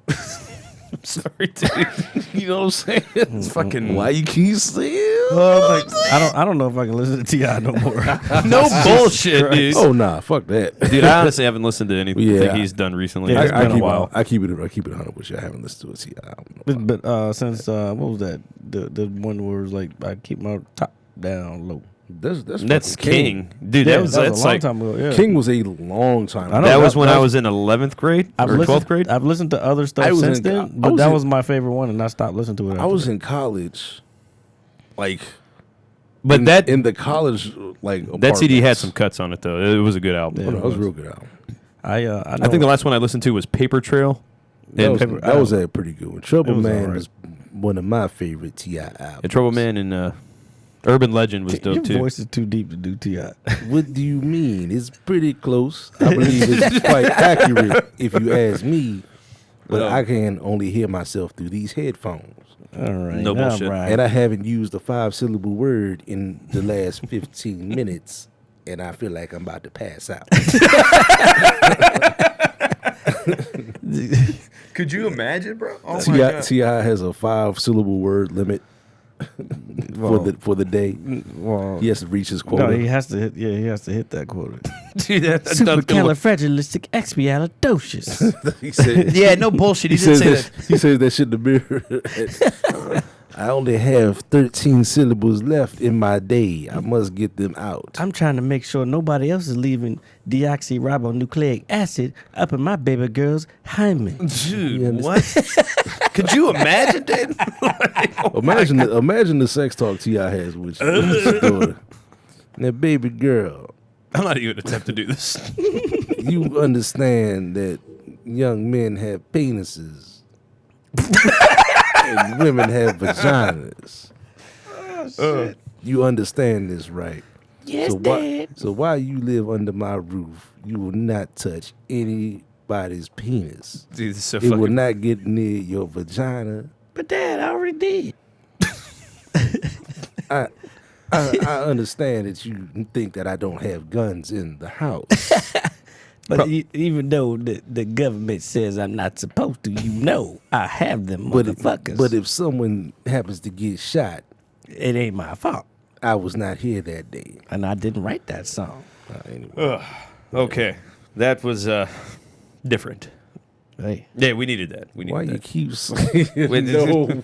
I'm sorry, dude. You know what I'm saying? It's fucking. why you keep saying? I don't know if I can listen to T.I. no more. No bullshit, dude. Oh nah, fuck that, Dude, I honestly haven't listened to anything Yeah. he's done recently. Yeah, It's it's been a been while. I keep it 100 with you. I haven't listened to a T.I. album. But since what was that? The one where it was like I keep my top down low. That's That's fucking King. Dude, Yeah, that was a that's long like time ago. Yeah. King was a long time. I ago. know. that was that- when that I was- was in 11th grade or 12th grade. I've listened to other stuff I was since in- then, I but was that in- was my favorite one, and I stopped listening to it. I after was that. in college, like, But in the college like that CD had apartments. some cuts on it though. It was a good album. Oh, no, that was a real good album. I think the last one I listened to was Paper Trail. That was, Paper- that was a pretty good one. Trouble It was Man alright. was one of my favorite T.I. albums. And Trouble Man and Urban Legend was dope Your too. voice is too deep to do T.I. What do you mean? It's pretty close. I believe it's quite accurate if you ask me. But I can only hear myself through these headphones. All right. No bullshit. All right. And I haven't used a 5-syllable word in the last 15 minutes. And I feel like I'm about to pass out. Could you imagine, bro? Oh T.I. has a 5-syllable word limit for the day. Well, He has to reach his quota. no, he has to hit. Yeah, he has to hit that quota. Dude, that's gonna look- Supercalifragilisticexpialidocious. He said, Yeah, no bullshit. He he didn't says say that. He says that shit in the mirror. I only have 13 syllables left in my day. I must get them out. I'm trying to make sure nobody else is leaving deoxyribonucleic acid up in my baby girl's hymen. that. Dude, what? Could you imagine, dude? Imagine the sex talk T.I. has with his daughter. Now, baby girl, I'm not even attempting to do this. you understand that young men have penises and women have vaginas. You understand this, right? Yes, So while you live under my roof, you will not touch anybody's penis. Dude, this is so It will fucking. not get near your vagina. But Dad, I already did. I understand that you think that I don't have guns in the house. But even though the government says I'm not supposed to, you know I have them motherfuckers. But if someone happens to get shot, it ain't my fault. I was not here that day. And I didn't write that song. Anyway. Okay, that was different. Hey. Yeah, we needed that. We needed Why that. you keep saying Wait, no?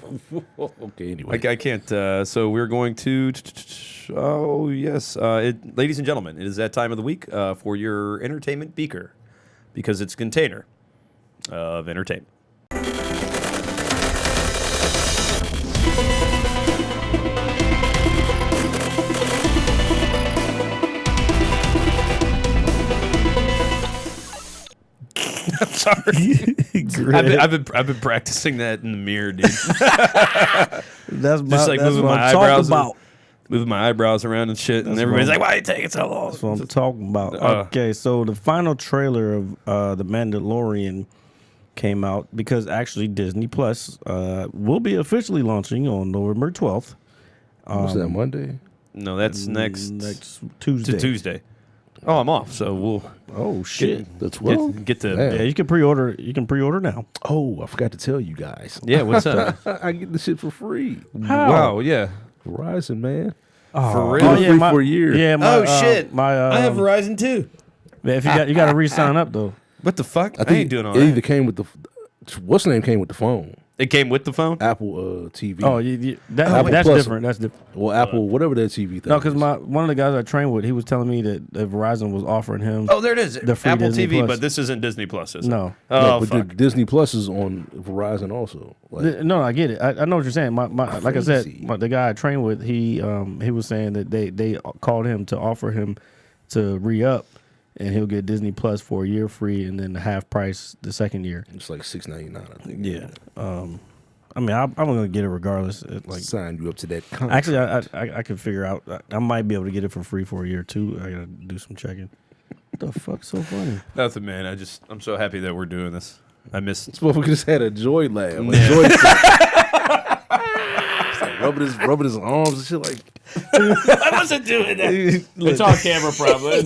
Okay, anyway. I can't. So we're going to. Oh yes, ladies and gentlemen, it is that time of the week for your entertainment beaker, because it's a container of entertainment. I'm sorry. I've been practicing that in the mirror, dude. That's Just like that's moving what my I'm talking eyebrows, about. moving my eyebrows around and shit, and That's everybody's what like, "Why are you taking so long?" That's what I'm talking about. Okay, so the final trailer of The Mandalorian came out because actually Disney Plus will be officially launching on November 12th. Was that Monday? No, that's next Tuesday. to Tuesday. Oh, I'm off, so we'll Oh shit! The 12th? get to. Man. Yeah, you can pre-order. You can pre-order now. Oh, I forgot to tell you guys. Yeah, what's up? I get the shit for free. Wow, yeah. Verizon, man. For real? Oh, Free my, for a year. Yeah. My, Oh shit! My I have Verizon too. if you got to re-sign up though. What the fuck? I think ain't doing all it that. either came with the what's the name came with the phone. It came with the phone. Apple TV. Oh, Apple that's Plus. different. That's different. Well, Apple, whatever that TV thing. No, because is. one of the guys I trained with, he was telling me that Verizon was offering him. Oh, there it is. The free Apple Disney TV, Plus. but this isn't Disney Plus, is it? No. Oh, but fuck. Disney Plus is on Verizon also. Like, No, I get it. I know what you're saying. My like I said, Crazy. the guy I trained with, he was saying that they called him to offer him to re-up, and he'll get Disney Plus for a year free, and then the half price the second year. it's like $6.99, I think. Yeah. I mean, I'm gonna get it regardless. Like, Sign you up to that contract. actually, I can figure out. I might be able to get it for free for a year too. I gotta do some checking. What the fuck's so funny? Nothing, man. I'm so happy that we're doing this. I miss. This motherfucker just had a joy laugh. A Yeah. joy it's like rubbing his arms and shit like. I wasn't doing that. It's on camera, probably.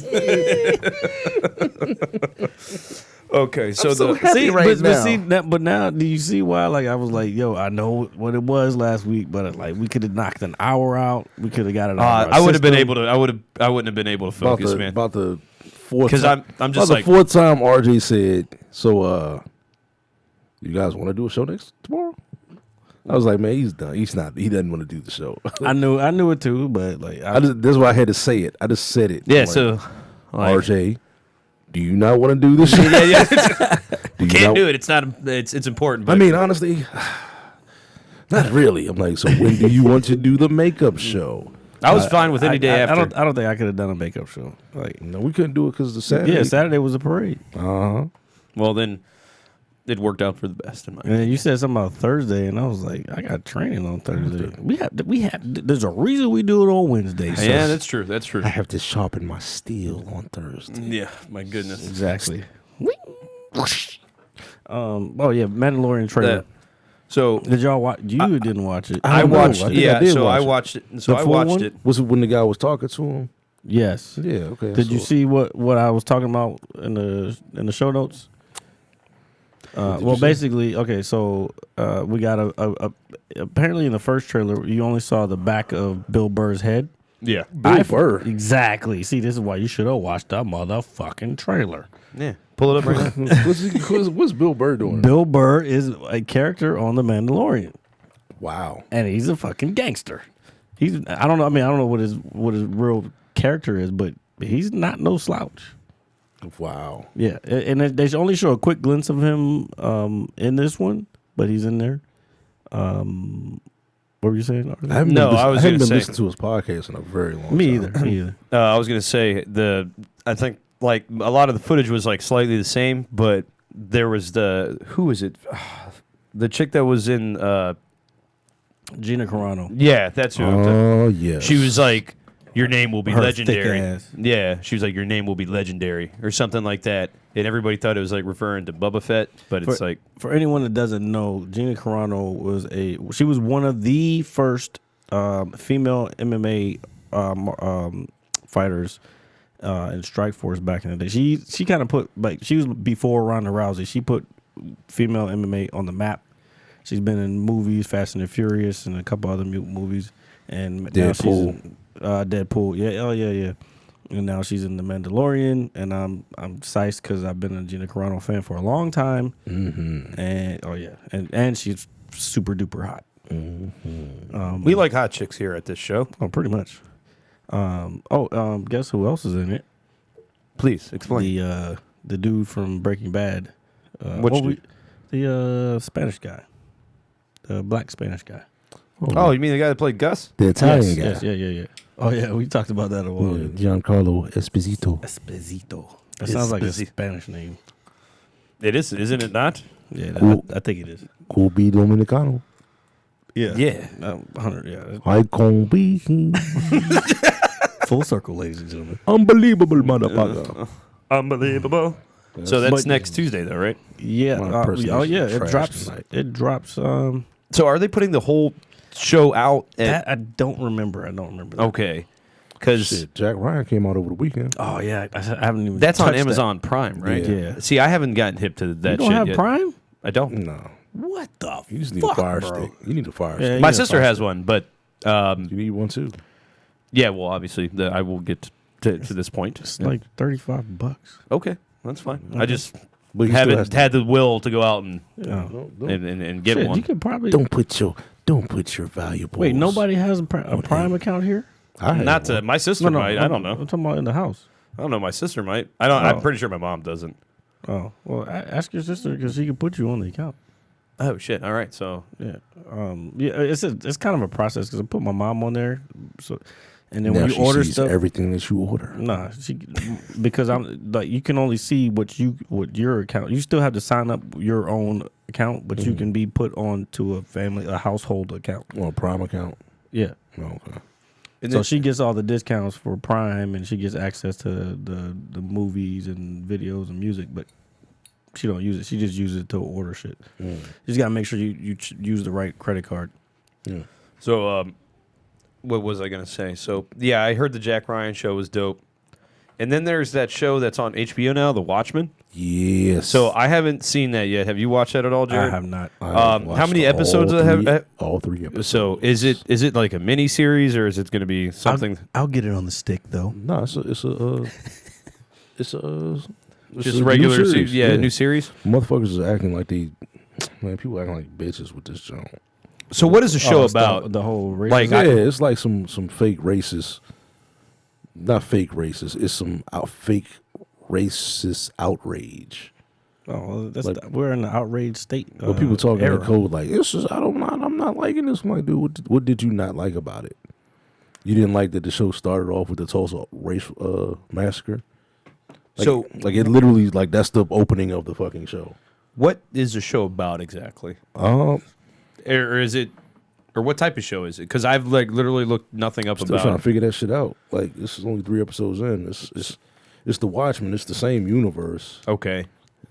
Okay, so so the happy right now. But now, do you see why? Like, I was like, yo, I know what it was last week, but like, we could have knocked an hour out. We could have got it. I would have been able to. I wouldn't have been able to focus, man. About the fourth. Because time- I'm just about like, the fourth time RJ said, "So, you guys want to do a show tomorrow?" I was like, man, he's done. He's not. He doesn't want to do the show. I knew it too, but like that's why I had to say it. I just said it. Yeah. Like, So, like, RJ, do you not want to do this show? can't do it. It's not. It's important. But I mean, honestly, not really. I'm like, so when do you want to do the makeup show? I was fine with any day after. I don't think I could have done a makeup show. Like, No, we couldn't do it because the Saturday. yeah, Saturday was a parade, Well, then it worked out for the best in my and then you said something about Thursday, and I was like, I got training on Thursday. We have. There's a reason we do it on Wednesday. So. Yeah, that's true. That's true. I have to sharpen my steel on Thursday. Yeah, my goodness. Exactly. Oh yeah, Mandalorian trailer. So Did y'all watch? You didn't watch it. I watched. I think I Yeah, did so I watch watched it. So The I full watched one? it. Was it when the guy was talking to him? Yes. Yeah. Okay. Did you so- see what I was talking about in the show notes? Well, you see? basically, okay. So we got a apparently in the first trailer you only saw the back of Bill Burr's head. Yeah. Bill Burr? Exactly. See, this is why you should have watched that motherfucking trailer. Yeah. Pull it up right now. what's Bill Burr doing? Bill Burr is a character on The Mandalorian, Wow. and he's a fucking gangster. I don't know. I mean, I don't know what his real character is, but he's not no slouch. Wow. Yeah, and they only show a quick glimpse of him in this one, but he's in there. What were you saying? I haven't No, been, I was I haven't gonna been say- listening to his podcast in a very long Me time. either. Me either. I was gonna say I think like a lot of the footage was like slightly the same, but there was who is it? The chick that was in Gina Carano. yeah, that's who. I'm talking- Oh yeah. She was like, "Your name will be Her thick legendary." ass. Yeah, she was like, "Your name will be legendary" or something like that, and everybody thought it was like referring to Boba Fett, but it's like For anyone that doesn't know, Gina Carano was one of the first female MMA fighters in Strikeforce back in the day. She kind of put she was before Ronda Rousey. She put female MMA on the map. She's been in movies, Fast and the Furious, and a couple other movies. And now she's in, Deadpool. Yeah, oh yeah. And now she's in The Mandalorian, and I'm psyched because I've been a Gina Carano fan for a long time. Mm-hmm. And oh yeah, and she's super duper hot. Mm-hmm. we like hot chicks here at this show. Oh, pretty much. Guess who else is in it? Please explain. The dude from Breaking Bad. Which dude? The Spanish guy, the black Spanish guy. Oh, you mean the guy that played Gus? the Italian guy. Yes, yeah. Oh yeah, we talked about that a while ago. Giancarlo Esposito. Esposito. That sounds like a Esposito. Spanish name. It is, isn't it not? Yeah, Cool. I think it is. Cubi Dominicano. Yeah. Yeah. 100. Yeah. I can be Full circle, ladies and gentlemen. unbelievable motherfucker. Unbelievable. So that's But- next Tuesday, though, right? Yeah. My impersonation Oh yeah. is It trash drops. tonight. It drops. So are they putting the whole show out? That I don't remember. That. Okay, because Shit, Jack Ryan came out over the weekend. Oh yeah. I haven't even. that's on touched that. Amazon Prime, right? Yeah. See, I haven't gotten hip to that You don't shit have yet. Prime? I don't. No, What the? you just need fuck, a fire bro? stick. You need a fire Yeah, stick. My you sister has one, but You need one too. yeah, well, obviously, I will get to this point. It's like $35. Okay, that's fine. I just But he still has haven't to- had the will to go out and Oh. and get Shit, one. you could probably. Don't put your valuables. Wait, nobody has a Prime account here? I had Not one. to my sister might. I don't know. I'm talking about in the house. I don't know. My sister might. I don't. I'm Oh. pretty sure my mom doesn't. Oh well, ask your sister because she can put you on the account. Oh shit! All right. So Yeah, it's kind of a process because I put my mom on there, so and then Now when you she order sees stuff, everything that you order. nah, because I'm like you can only see what your account. You still have to sign up your own account, but you can be put on to a household account. On a Prime account. Yeah. Oh, okay. So she gets all the discounts for Prime, and she gets access to the movies and videos and music, but she don't use it. She just uses it to order shit. You just gotta make sure you use the right credit card. So, what was I gonna say? So, yeah, I heard the Jack Ryan show was dope, and then there's that show that's on HBO now, The Watchmen. Yes. So I haven't seen that yet. Have you watched that at all, Jared? I have not. I've how watched many all episodes three- have? all 3 episodes. So is it like a mini series or is it going to be something? I'll get it on the stick though. No, it's a Just a regular, new series. new series. Motherfuckers is acting like they, man. People acting like bitches with this joint. So what is the show it's about? the whole race. Like, Yeah, it's like some fake racist, not fake racist. It's some fake racist outrage. oh, that's like- we're in the outrage state. But people talking era. in code like this is I'm not liking this. I'm like, dude, what did you not like about it? You didn't like that the show started off with the Tulsa race massacre. Like, So- like it literally like that's the opening of the fucking show. What is the show about exactly? Um, Or is it, or what type of show is it? Because I've like literally looked nothing up still about trying it. to figure that shit out. Like this is only 3 episodes in. It's the Watchmen. It's the same universe. Okay.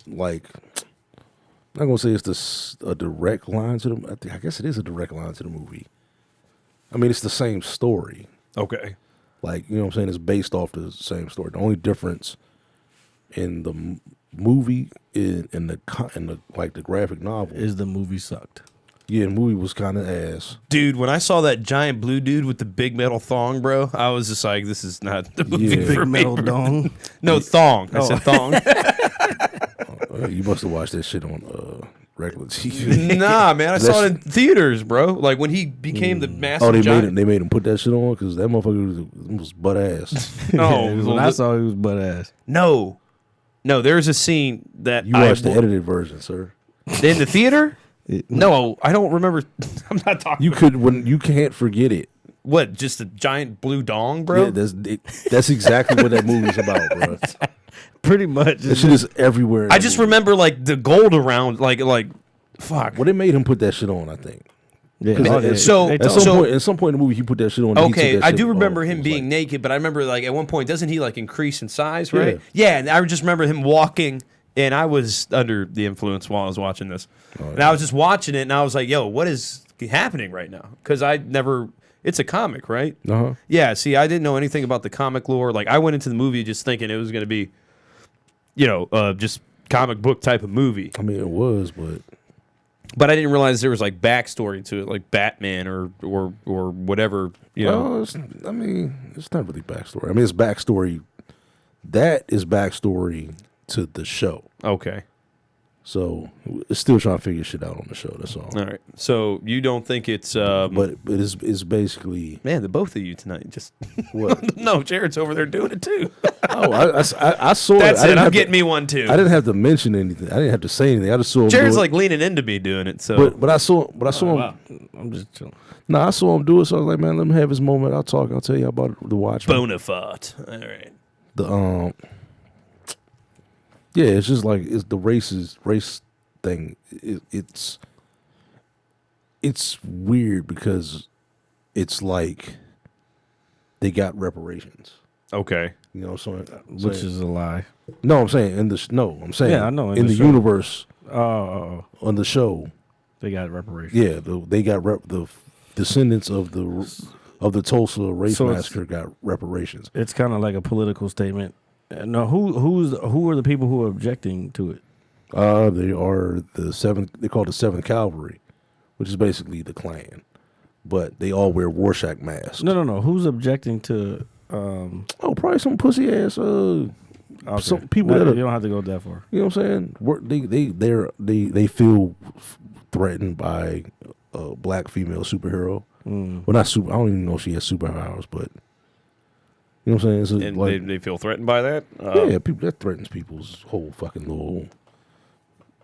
Like, I'm not gonna say it's a direct line to the. I guess it is a direct line to the movie. I mean, it's the same story. Okay. Like, you know what I'm saying? It's based off the same story. The only difference in the movie in the like the graphic novel Is the movie sucked? Yeah, the movie was kind of ass. Dude, when I saw that giant blue dude with the big metal thong, bro, I was just like, this is not the movie Yeah. for Big me, metal bro. dong. No, thong. I said thong. You must have watched that shit on regular TV. Nah, man, I saw it in That's- theaters, bro. Like when he became the massive Oh, they giant. made him put that shit on because that motherfucker was butt ass. No, when I saw it was butt ass. no, there's a scene that You watched the edited version, sir. in the theater. No, I don't remember. I'm not talking. You could when you can't forget it. What? Just a giant blue dong, bro? Yeah, that's exactly what that movie's about, bro. Pretty much. That shit is everywhere. in I that just movie. remember like the gold around, like fuck. Well, they made him put that shit on. I think. Yeah. Cause Oh, at- so- they At told- some point, at some point in the movie, he put that shit on. and he took Okay, that I shit do remember off. It him was being like- naked, but I remember like at one point, doesn't he like increase in size, Yeah. right? Yeah, and I just remember him walking, and I was under the influence while I was watching this, and I was just watching it, and I was like, "Yo, what is happening right now?" Because I never. It's a comic, right? Uh-huh. Yeah. See, I didn't know anything about the comic lore. Like, I went into the movie just thinking it was going to be, just comic book type of movie. I mean, it was, but But I didn't realize there was like backstory to it, like Batman or whatever. well, it's not really backstory. I mean, it's backstory. That is backstory to the show. Okay. So it's still trying to figure shit out on the show. That's all. All right. So you don't think it's But it's basically man, the both of you tonight just what? no, Jared's over there doing it too. Oh, I saw That's it. it. I'm getting me one too. I didn't have to mention anything. I didn't have to say anything. I just saw him. Jared's do it. like leaning into me doing it. So But I saw him. wow. I'm just chilling. No, I saw him do it. So I was like, man, let him have his moment. I'll talk. I'll tell you about the Watchmen. Bonafide. All right. The yeah, it's just like it's the race thing. It's weird because it's like they got reparations. Okay. You know what I'm saying? Which is a lie. No, I'm saying I'm saying Yeah, I know, in in the the show. universe Oh, on the show. they got reparations. Yeah, they got the descendants of the Tulsa race So it's- massacre got reparations. It's kind of like a political statement. No, who are the people who are objecting to it? They are the seventh. They call it the 7th Cavalry, which is basically the Klan, but they all wear Rorschach masks. No. Who's objecting to? Oh, probably some pussy ass. Okay. Some people No, that are, you don't have to go that far. you know what I'm saying? They feel threatened by a black female superhero. Well, not super. I don't even know if she has superpowers, but you know what I'm saying? It's And like, they feel threatened by that. yeah, people that threatens people's whole fucking little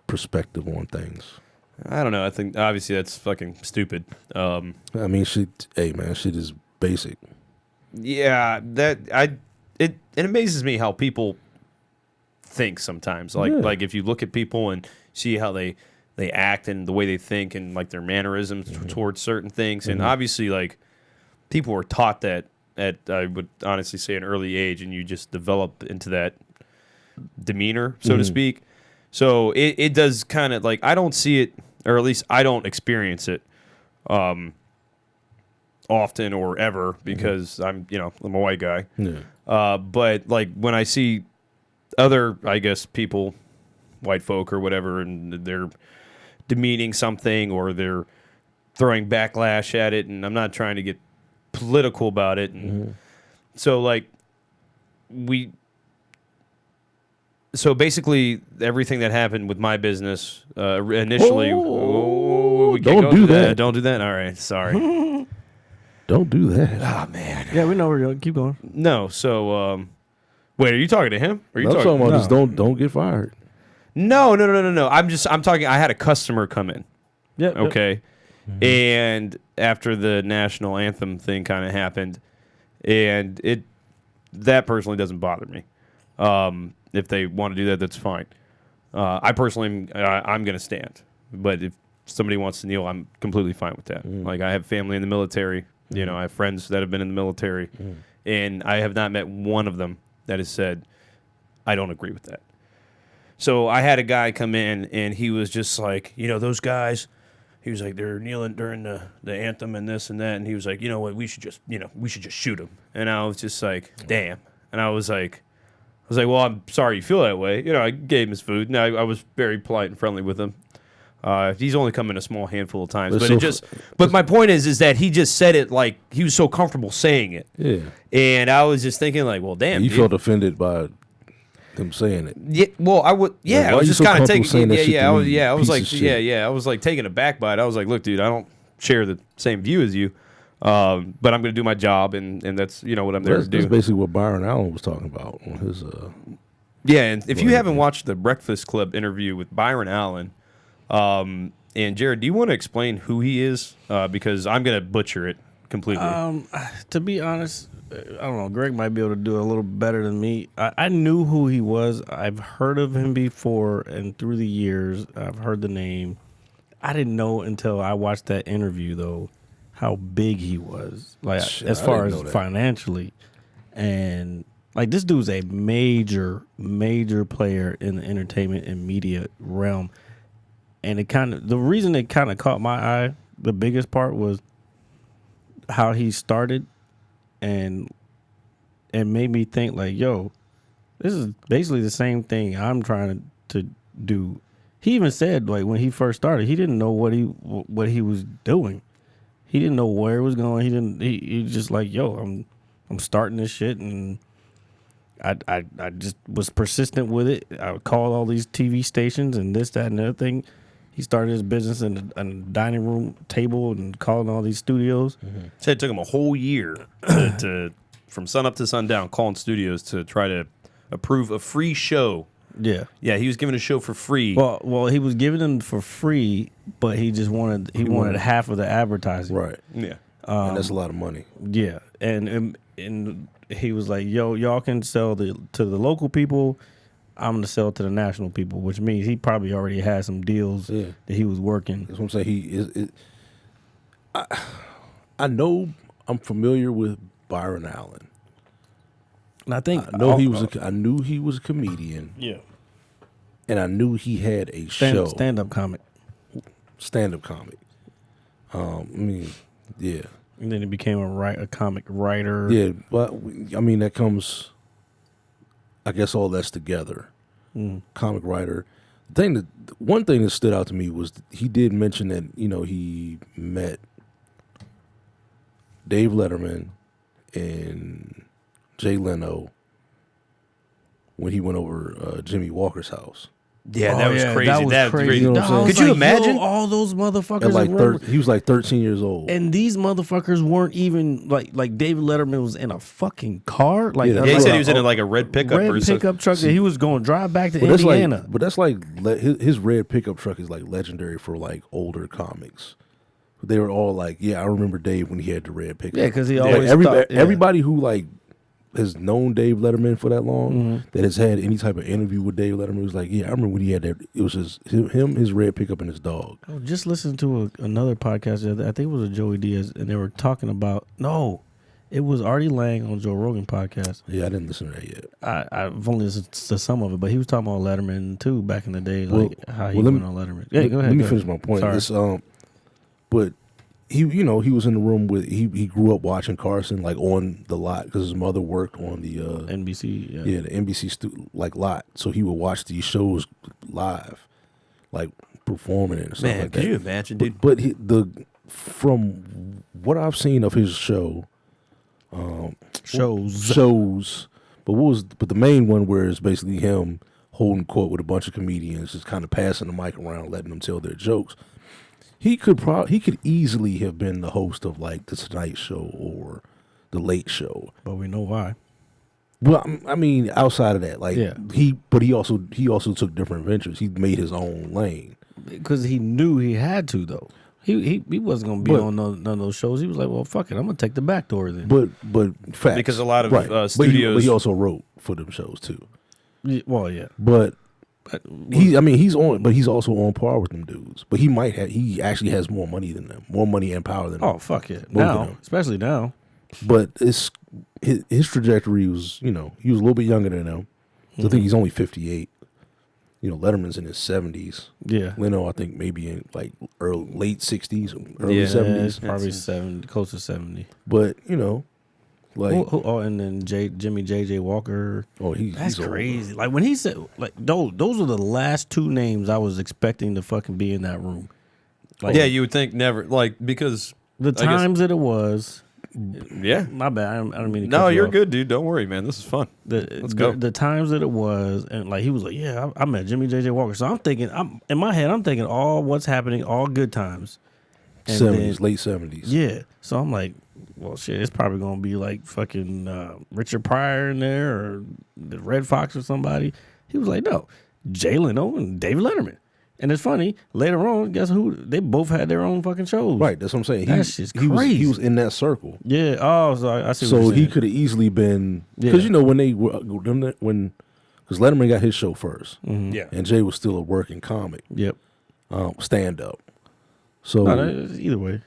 perspective on things. I don't know. I think obviously that's fucking stupid. I mean, shit. Hey, man, shit is basic. Yeah, it amazes me how people think sometimes. Like Yeah. like if you look at people and see how they act and the way they think and like their mannerisms towards certain things, and obviously like people were taught that at I would honestly say an early age, and you just develop into that demeanor, so to speak. So it does kind of like I don't see it, or at least I don't experience it often or ever because I'm a white guy. Yeah. But like when I see other, I guess, people, white folk or whatever, and they're demeaning something or they're throwing backlash at it, and I'm not trying to get political about it. And so like so basically everything that happened with my business initially. Oh, we can't don't go do that. Don't do that. All right, sorry. Don't do that. Oh man. Yeah, we know where you're going. Keep going. No. So, wait, are you talking to him? Or are you I'm talking about No. just don't get fired. No. I'm talking. I had a customer come in. Yep. Okay. And after the national anthem thing kind of happened, and that personally doesn't bother me. If they want to do that, that's fine. I personally, I'm going to stand. But if somebody wants to kneel, I'm completely fine with that. Like, I have family in the military. You know, I have friends that have been in the military. And I have not met one of them that has said, I don't agree with that. So I had a guy come in, and he was just like, those guys, he was like, they're kneeling during the anthem and this and that. And he was like, you know what, we should just shoot them. And I was just like, damn. And I was like, well, I'm sorry you feel that way. I gave him his food, and I was very polite and friendly with him. He's only come in a small handful of times, but my point is that he just said it like he was so comfortable saying it. Yeah. And I was just thinking like, well, damn. You dude. felt offended by them saying it. Yeah, well, I would. Yeah, Like, I was just kind of taking. I was piece of shit? I was like taken aback by it. I was like, look, dude, I don't share the same view as you, but I'm going to do my job, and that's what I'm there to do. That's basically what Byron Allen was talking about on his. Yeah, and if you haven't watched the Breakfast Club interview with Byron Allen, and Jared, do you want to explain who he is? Because I'm going to butcher it completely. To be honest, I don't know. Greg might be able to do it a little better than me. I knew who he was. I've heard of him before, and through the years, I've heard the name. I didn't know until I watched that interview, though, how big he was, like Shit, as I far didn't as know that. financially, and like this dude's a major player in the entertainment and media realm. And the reason it kind of caught my eye, the biggest part was how he started and made me think like, yo, this is basically the same thing I'm trying to do. He even said like when he first started, he didn't know what he was doing. He didn't know where it was going. He was just like, yo, I'm starting this shit, and I just was persistent with it. I would call all these TV stations and this, that, and the other thing. He started his business in a dining room table and calling all these studios. Said it took him a whole year to from sun up to sundown calling studios to try to approve a free show. Yeah. Yeah, he was giving a show for free. Well, he was giving them for free, but he just wanted half of the advertising. Right. Yeah. And that's a lot of money. Yeah, and he was like, "Yo, y'all can sell to the local people. I'm gonna sell to the national people," which means he probably already had some deals that he was working. That's what I'm saying. He is. I know. I'm familiar with Byron Allen. And I think I know he was. I knew he was a comedian. Yeah. And I knew he had a show. Stand-up comic. Stand-up comic. I mean, yeah. And then he became a comic writer. Yeah, but I mean that comes. I guess all that's together. Comic writer. One thing that stood out to me was he did mention that he met Dave Letterman and Jay Leno when he went over Jimmy Walker's house. Yeah, that was crazy. That was crazy. You know what I'm saying? Could you imagine? all those motherfuckers? At like in Rome- he was like 13 years old. and these motherfuckers weren't even like David Letterman was in a fucking car. Like Yeah, Yeah, he like said he was in like a red pickup or something. pickup truck that he was going to drive back to But that's Indiana. his red pickup truck is like legendary for like older comics. They were all like, yeah, I remember Dave when he had the red pickup. Yeah, 'cause he always thought- yeah. everybody who like has known Dave Letterman for that long, that has had any type of interview with Dave Letterman was like, yeah, I remember when he had that. It was his red pickup and his dog. I just listened to another podcast. I think it was a Joey Diaz, and they were talking about it was Artie Lang on Joe Rogan podcast. Yeah, I didn't listen to that yet. I've only listened to some of it, but he was talking about Letterman too back in the day, like how he let went me- on Letterman. Yeah, go ahead. Let me go finish ahead. my point. Sorry. It's, but he was in the room with he grew up watching Carson like on the lot because his mother worked on the NBC. the NBC lot, so he would watch these shows live, like performing it and stuff Man, like could that. you imagine, dude? But from what I've seen of his show, shows, but the main one where it's basically him holding court with a bunch of comedians, just kind of passing the mic around, letting them tell their jokes. he could easily have been the host of like the Tonight Show or the Late Show. But we know why. Well, I mean, outside of that, like Yeah. he also took different ventures. He made his own lane. Because he knew he had to, though. He wasn't gonna be But- on none of those shows. He was like, well, fuck it, I'm gonna take the back door then. But facts. Because a lot of, But studios- he also wrote for them shows too. Well, yeah. But he's also on par with them dudes. But he actually has more money than them, more money and power than them. Oh, fuck it. Both of Now, them. especially now. But his trajectory was, he was a little bit younger than them. So I think he's only 58. Letterman's in his 70s. Yeah. Leno, I think maybe in like late 60s, early 70s. Probably 70, close to 70. But like and then Jimmy J.J. Walker. Oh, that's he's crazy. Like when he said, like those are the last two names I was expecting to fucking be in that room. Like, yeah, you would think never, like, because the times that it was. Yeah, my bad. I don't mean to. No, cut you you're off. good, dude. Don't worry, man. This is fun. Let's go. The times that it was, and like he was like, yeah, I met Jimmy J.J. Walker. So I'm thinking, in my head, I'm thinking all what's happening, all good times. And 70s, late 70s. Yeah. So I'm like, well, shit, it's probably gonna be like fucking Richard Pryor in there or the Red Fox or somebody. He was like, no, Jay Leno and David Letterman. And it's funny, later on, guess who? They both had their own fucking shows. Right, that's what I'm saying. That shit's crazy. He was in that circle. Yeah. Oh, so I see. So what you're he saying. could have easily been, because because Letterman got his show 1st, Yeah, and Jay was still a working comic. Yep. Stand up. So Either way,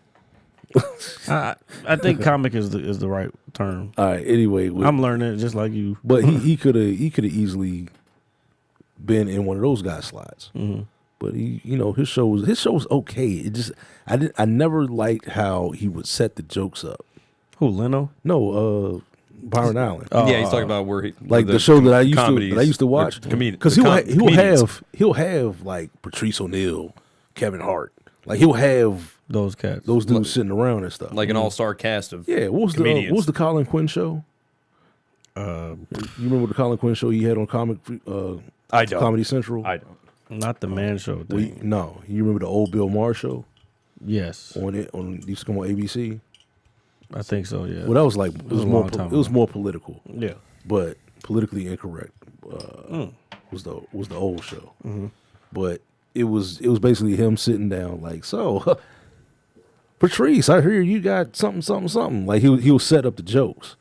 I think comic is the right term. all right. Anyway, I'm learning it just like you. but he could have easily been in one of those guys' slides. Mm-hmm. But his show was okay. It just I never liked how he would set the jokes up. Who, Leno? No, Byron Allen. yeah. He's talking about where he Like the show that I used to watch. Because he'll have like Patrice O'Neal, Kevin Hart. Like he'll have those cats, those dudes sitting around and stuff. like an all-star cast of What was the Colin Quinn show? Uh, You remember the Colin Quinn show he had on I don't. Comedy Central? I don't. not the Man Show thing. No, you remember the old Bill Maher show Yes, on used to come on ABC? I think so. Yeah. Well, that was like it was was a more long time it was ago. more political, Yeah. but politically incorrect. Was the old show, but it was basically him sitting down like, so Patrice, I hear you got something. Like he'll set up the jokes,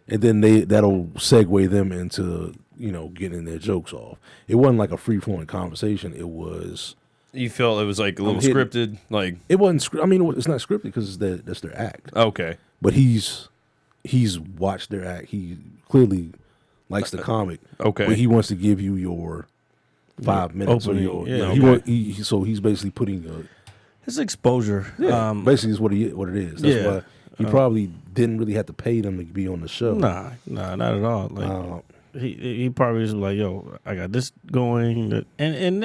and then that'll segue them into getting their jokes off. It wasn't like a free flowing conversation. It was. You felt it was like a little hitting- scripted, like It wasn't. I mean, it's not scripted because that's their act. okay. But he's watched their act. He clearly likes the comic. Okay. But he wants to give you your 5 minutes. opening, Or yeah, so he's basically putting It's exposure. basically is what it is. That's why he probably didn't really have to pay them to be on the show. Nah, not at all. Like he probably was like, yo, I got this going, and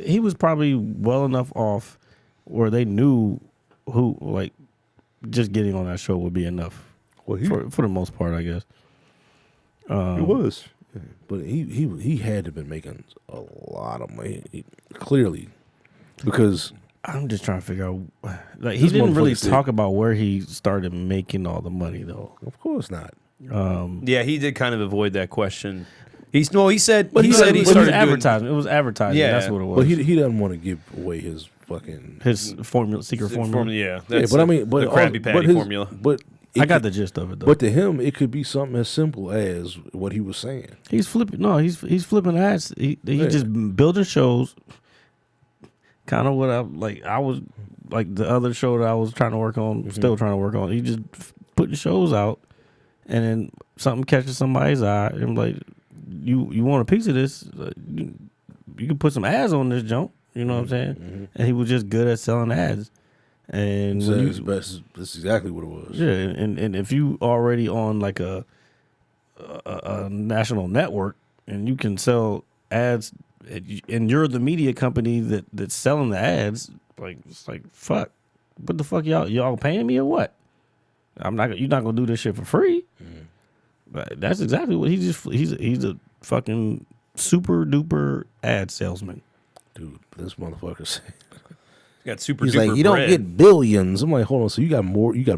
he was probably well enough off where they knew who, like, just getting on that show would be enough. Well, For the most part, I guess. he was, but he had to have been making a lot of money, clearly, because I'm just trying to figure out. Like, he This didn't really motherfucker talk about where he started making all the money, though. of course not. Yeah, he did kind of avoid that question. He said But he said started it was doing advertising. It was advertising. Yeah. That's what it was. But he doesn't want to give away his fucking. His secret formula. Yeah, Yeah, that's but I mean, but the Krabby Patty formula. But I got the gist of it, though. But to him, it could be something as simple as what he was saying. He's flipping. No, he's flipping ads. He just building shows. Kind of what I was like the other show that I was trying to work on, still trying to work on. He just putting shows out, and then something catches somebody's eye, and like, you want a piece of this? You can put some ads on this junk. You know what I'm saying? And he was just good at selling ads. And So when that's exactly what it was. yeah, and if you already on like a national network and you can sell ads, and you're the media company that's selling the ads, like it's like fuck, what the fuck y'all paying me or what? You're not gonna do this shit for free. But that's exactly what he's a fucking super duper ad salesman. Dude, this motherfucker said Got super He's duper like, you don't bread. get billions. I'm like, hold on. So you got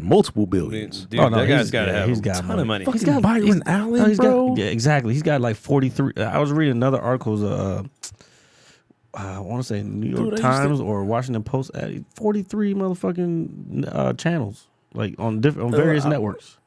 multiple billions. Dude, Oh, no, that guy's he's- got to yeah, have he's a got ton money. of money. Fucking He's got Byron Allen, he's bro. got, yeah, exactly. He's got like 43. I was reading another article. I want to say New York Dude, Times or Washington Post. 43 motherfucking channels, like on various networks,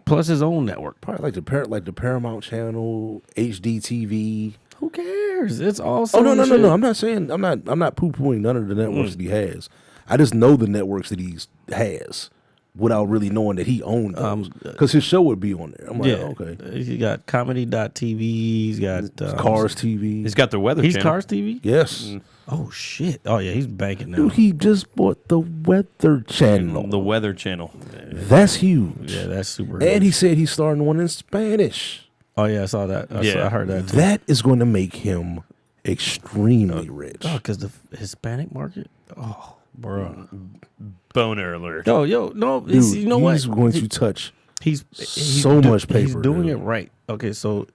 plus his own network. Probably like the Paramount Channel, HD TV. Who cares? It's all. Oh no. shit. I'm not saying I'm not poo pooing none of the networks that he has. I just know the networks that he has without really knowing that he owned those because his show would be on there. I'm like, Yeah, okay. He got comedy.tv. He's got Cars TV. He's got the weather He's channel. Cars TV. Yes. Oh shit. Oh yeah, he's banking now. Dude, he just bought the Weather Channel. The weather channel. That's huge. Yeah, that's super. And he said he's starting one in Spanish. Oh yeah, I saw that. I heard that too. That is going to make him extremely rich. Oh, because the Hispanic market. Oh, bro. Boner alert. Yo, no. Dude, You know what? he's going to touch He's so much paper. He's doing dude. it right. Okay, so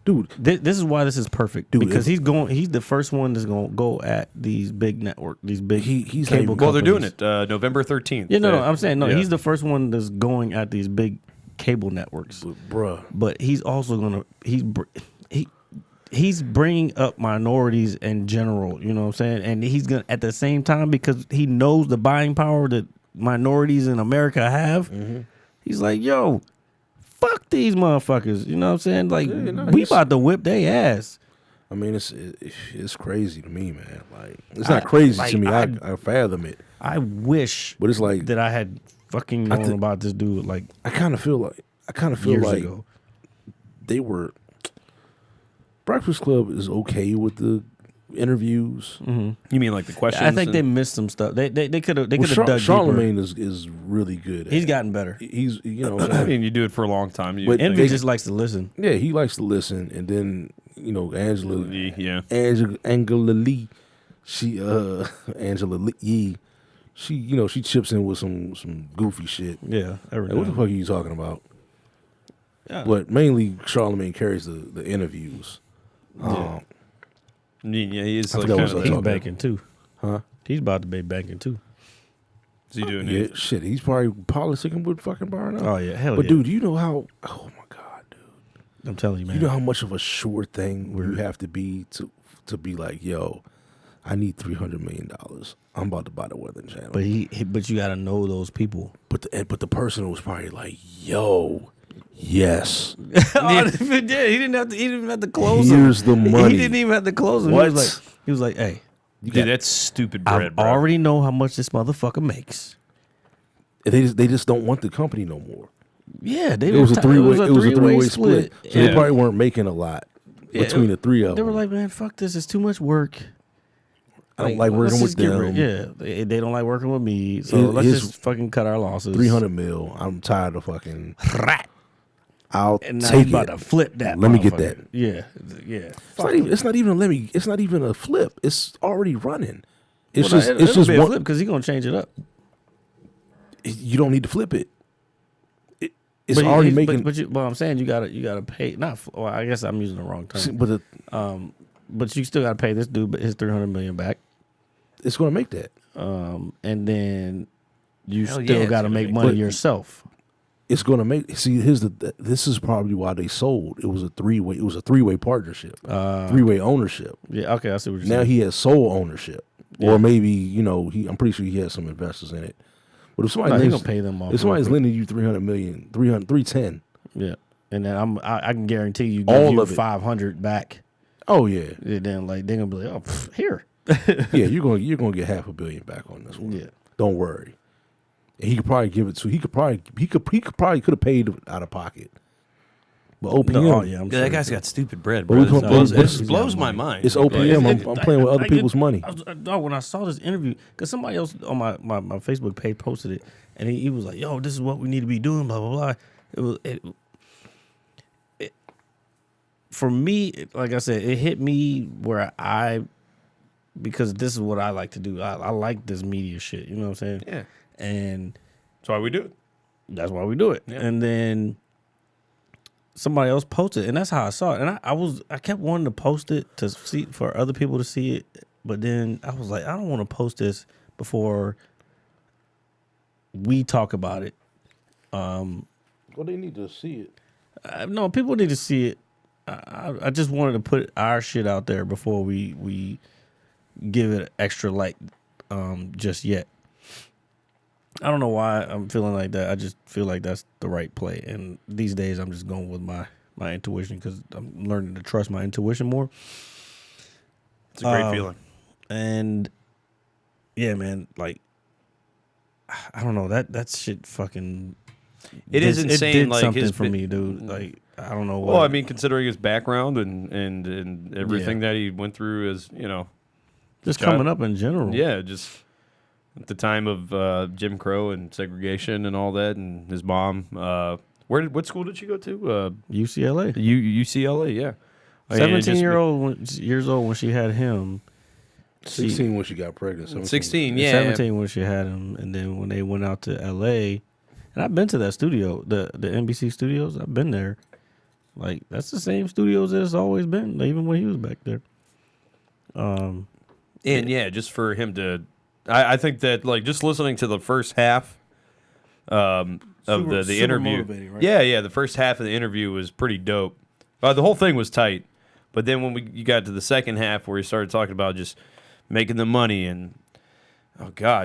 Dude, this is why this is perfect. Dude, because he's the first one that's going to go at these big network, these big he's cable. Well, they're doing companies. it November 13th. Yeah, no. I'm saying no. Yeah. He's the first one that's going at these big cable networks. bruh. But he's also gonna he's bringing up minorities in general. You know what I'm saying? And he's gonna at the same time because he knows the buying power that minorities in America have. He's like, yo, fuck these motherfuckers. You know what I'm saying? Like we about to whip their ass. I mean, it's crazy to me, man. Like it's not crazy to me. I fathom it. I wish, But it's like that I had fucking known about this dude. Like I kind of feel like years ago. they were. Breakfast Club is okay with the interviews. You mean like the questions? I think they and- missed some stuff. They could have Well, dug deeper. Charlemagne is really good. He's gotten better. He's I mean, you do it for a long time. You But think- Envy just likes to listen. yeah, he likes to listen, and then Angela yeah. Lee, she Angela Lee, she chips in with some goofy shit. Yeah, every Like, what the now. fuck are you talking about? Yeah. But mainly Charlemagne carries the interviews. I mean, yeah, he's I like forgot kind what of He's talking banking too. Huh? He's about to be banking too. Is he doing Yeah, it? shit. He's probably politicking with fucking Byron Allen. Oh yeah, hell But yeah. dude, you know how? Oh my god, dude. I'm telling you, man. You know how much of a sure thing you have to be to be like, yo, I need $300 million. I'm about to buy the Weather Channel. but you got to know those people. But the person was probably like, yo, yes. Yeah, he didn't have to. He didn't have to close Here's him. the money. He didn't even have to close him. What? He was like, hey, Dude, that's stupid I bread, bro. already know how much this motherfucker makes. They just don't want the company no more. Yeah, It was a three-way split. So Yeah. they probably weren't making a lot between the three of They them. were like, man, fuck this. It's too much work. I don't like let's working with just get them. Yeah, they don't like working with me. So His- let's his just fucking cut our losses. 300 mil. I'm tired of fucking. Rat. I'll And now take he's about it. to flip that. Let me get motherfucker. that. Yeah. It's not even. It's not even a flip. It's already running. It's Well, just. it'll It's just be a one. flip because he's gonna change it up. You don't need to flip it. It's But already he's- making. But I'm saying you gotta pay. Not. Well, I guess I'm using the wrong term. but But you still gotta pay this dude his $300 million back. it's going to make that. And then you Hell yeah, still it's got to gonna make make money money. yourself. It's going to make. See, this is probably why they sold. It was a three-way. It was a three-way partnership. Three-way ownership. Yeah, okay, I see what you're Now saying. he has sole ownership, or maybe I'm pretty sure he has some investors in it. But if somebody No, he lends, gonna pay them off if somebody's real quick. lending you 300 million, 310. Yeah, and then I can guarantee you All give you of it. 500 back. Oh yeah, And then like they're gonna be like, oh, here. yeah. You're going to get $500 million back on this one. Yeah. Don't worry. And he could probably give it to. He could probably could have paid out of pocket. But OPM. Oh yeah, I'm Yeah, sure. that guy's got stupid bread, But bro. we come- This it's- blows my mind. It's OPM. I'm playing with other people's money. When I saw this interview, because somebody else on my Facebook page posted it, and he was like, "Yo, this is what we need to be doing." Blah blah blah. It for me, like I said, it hit me where because this is what I like to do. I like this media shit. You know what I'm saying? Yeah. And That's why we do it. that's why we do it. Yeah. And then somebody else posted, and that's how I saw it. And I kept wanting to post it to see for other people to see it, But then I was like, I don't want to post this before we talk about it. Well, they need to see it. No, people need to see it. I just wanted to put our shit out there before we give it extra light just yet. I don't know why I'm feeling like that. I just feel like that's the right play. And these days I'm just going with my intuition because I'm learning to trust my intuition more. It's a great feeling. And yeah, man, like I don't know, that shit fucking It is insane. It did like something for me, dude. Like I don't know what. Well, I mean, considering his background and everything that he went through as, just coming up in general. Yeah, just at the time of Jim Crow and segregation and all that, and his mom. What school did she go to? UCLA. UCLA, yeah. 17 years old when she had him. 16 when she got pregnant. 16, yeah. 17 when she had him, and then when they went out to LA, and I've been to that studio, the NBC studios. I've been there. Like that's the same studios that it's always been, even when he was back there. And yeah, just for him to, I think that like just listening to the first half of the interview, right? yeah, the first half of the interview was pretty dope. The whole thing was tight, but then when you got to the second half where he started talking about just making the money and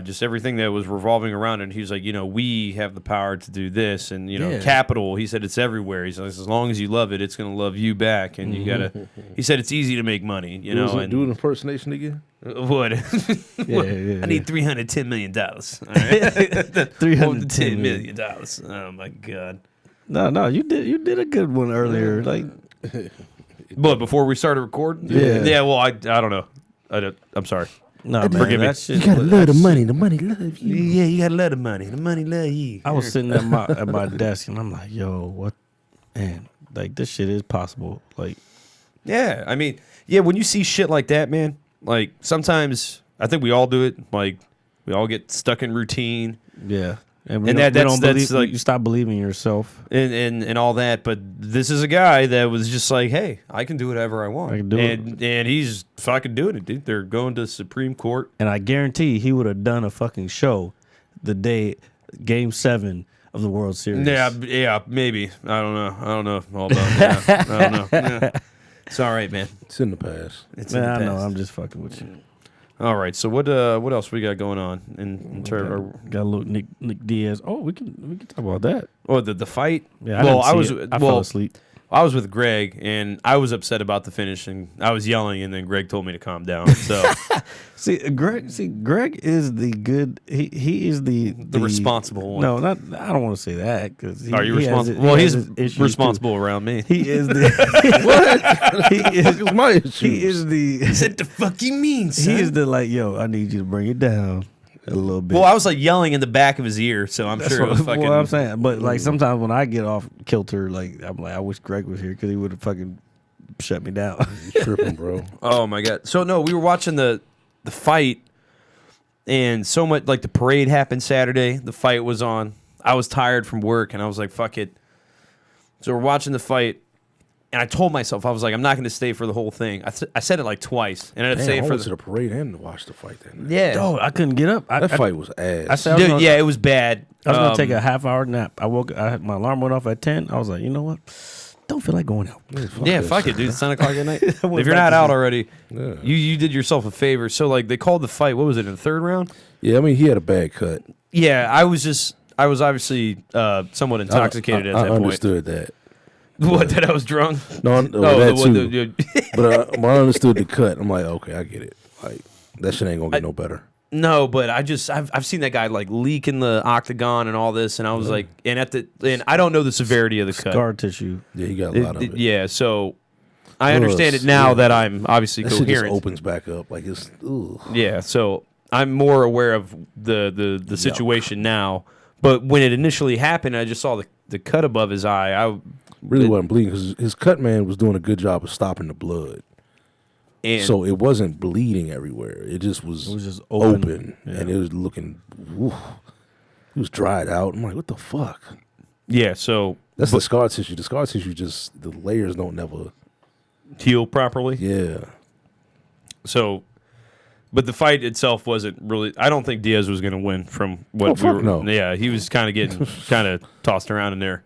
just everything that was revolving around it. And he was like, we have the power to do this, and capital. He said it's everywhere. He said as long as you love it, it's going to love you back, and you gotta. He said it's easy to make money, and do an impersonation again. What? Yeah. I need $310 million. All right? $310 million. Oh my god. No, you did a good one earlier. Like, but before we started recording, yeah. Well, I don't know. I'm sorry. No, man, forgive me. that shit, You gotta love the money. The money love you. Yeah, you gotta love the money. The money love you. I was sitting at my desk and I'm like, yo, what, man? Like this shit is possible. Like, yeah, I mean, yeah, when you see shit like that, man, like sometimes I think we all do it. Like we all get stuck in routine. yeah. And that's like you stop believing in yourself and all that. But this is a guy that was just like, hey, I can do whatever I want. I can do it. And he's fucking doing it, dude. They're going to Supreme Court. and I guarantee he would have done a fucking show the day Game 7 of the World Series. Yeah, maybe. I don't know all about that. I don't know. Yeah. It's all right, man. It's in the past. It's in the Man, I know. past. I'm just fucking with you. All right. So what else we got going on in terms of Got a little Nick Diaz. Oh, we can talk about that. the fight? Yeah, I fell asleep. I was with Greg, and I was upset about the finish, and I was yelling, and then Greg told me to calm down. So Greg is the good. He is the responsible one. No, not. I don't want to say that because. Are you responsible? Well, he's responsible around me. He is the. What? He is my issues. He is the. Said the fuck you mean, son? He is the like, yo, I need you to bring it down a little bit. Well, I was like yelling in the back of his ear, so I'm sure it was fucking. What I'm saying, but like sometimes when I get off kilter, like I'm like, I wish Greg was here because he would have fucking shut me down. You tripping, bro. Oh my god! So no, we were watching the fight, and so much like the parade happened Saturday. The fight was on. I was tired from work, and I was like, "Fuck it." So we're watching the fight, and I told myself I was like, "I'm not going to stay for the whole thing." I said it like twice, and I ended up staying I for went to the parade and watched the fight that night. yeah. Oh, I couldn't get up. That fight was ass. I said, I was Dude, gonna, yeah, it was bad. I was gonna take a half-hour nap. I woke. My alarm went off at 10. I was like, you know what? Don't feel like going out. Yeah, fuck it, dude. It's 10 o'clock at night. If you're not out already, you did yourself a favor. So like they called the fight. What was it in the third round? Yeah, I mean he had a bad cut. Yeah, I was obviously somewhat intoxicated at that I point. understood that. What, that I was drunk? No, that too. The But I understood the cut. I'm like, okay, I get it. Like that shit ain't gonna get no better. no, but I've seen that guy like leak in the octagon and all this, and I was like, and I don't know the severity of the cut. Scar tissue. Yeah, he got a lot of it. Yeah, so I understand it now that I'm obviously That shit just coherent. opens back up. Like it's Yeah, so I'm more aware of the situation now. But when it initially happened, I just saw the cut above his eye. really wasn't bleeding because his cut man was doing a good job of stopping the blood. And So it wasn't bleeding everywhere. It just was just open, Yeah. and it was looking. It was dried out. I'm like, what the fuck? yeah, so That's the scar tissue. The scar tissue just the layers don't never. heal properly. Yeah. So But the fight itself wasn't really. I don't think Diaz was going to win from what we were. No. Yeah, he was kind of getting tossed around in there.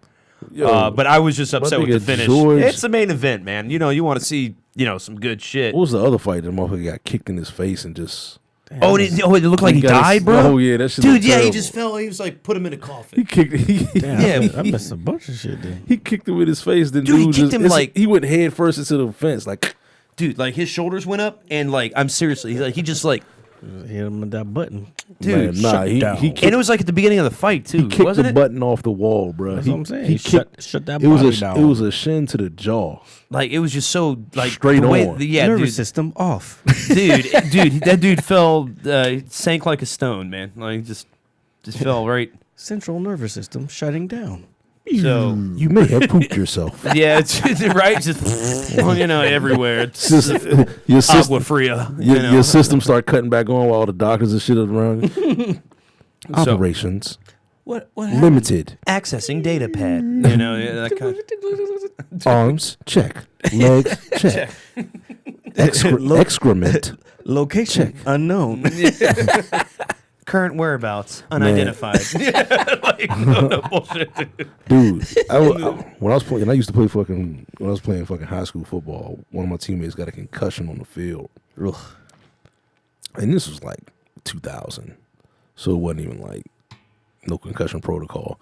Yo, But I was just upset with the finish. George, It's the main event, man. You know, you want to see some good shit. what was the other fight? The motherfucker got kicked in his face and just. Oh, it looked like he got died, his- bro. Oh yeah, that shit. Dude, was yeah, he terrible. just fell. He was like, put him in a coffin. He kicked. Damn, I missed a bunch of shit then. He kicked him in his face. Then Dude, he dude kicked just, him like- he went head first into the fence. Like, Dude, like his shoulders went up, and like I'm seriously, he just like, Hit him with that button. dude, man, nah, shut he down. kicked, and it was like at the beginning of the fight too, kicked wasn't the it? button off the wall, bro. That's what I'm saying. He He kicked. shut that It was body a down. it was a shin to the jaw. Like it was just so like Straight the way, on. Yeah, nervous dude, system off. dude, that dude fell, sank like a stone, man. Like just fell right. Central nervous system shutting down. So You may have pooped yourself. yeah, it's right, just everywhere. It's Your system, agua fria. your system start cutting back on while the doctors and shit are around. Operations What happened? limited. Accessing data pad. That kind of. Arms check. Legs check. Excrement. Location unknown. Current whereabouts unidentified. Like, no bullshit. Dude, when I was playing, I used to play when I was playing fucking high school football. One of my teammates got a concussion on the field, and this was like 2000, so it wasn't even like no concussion protocol.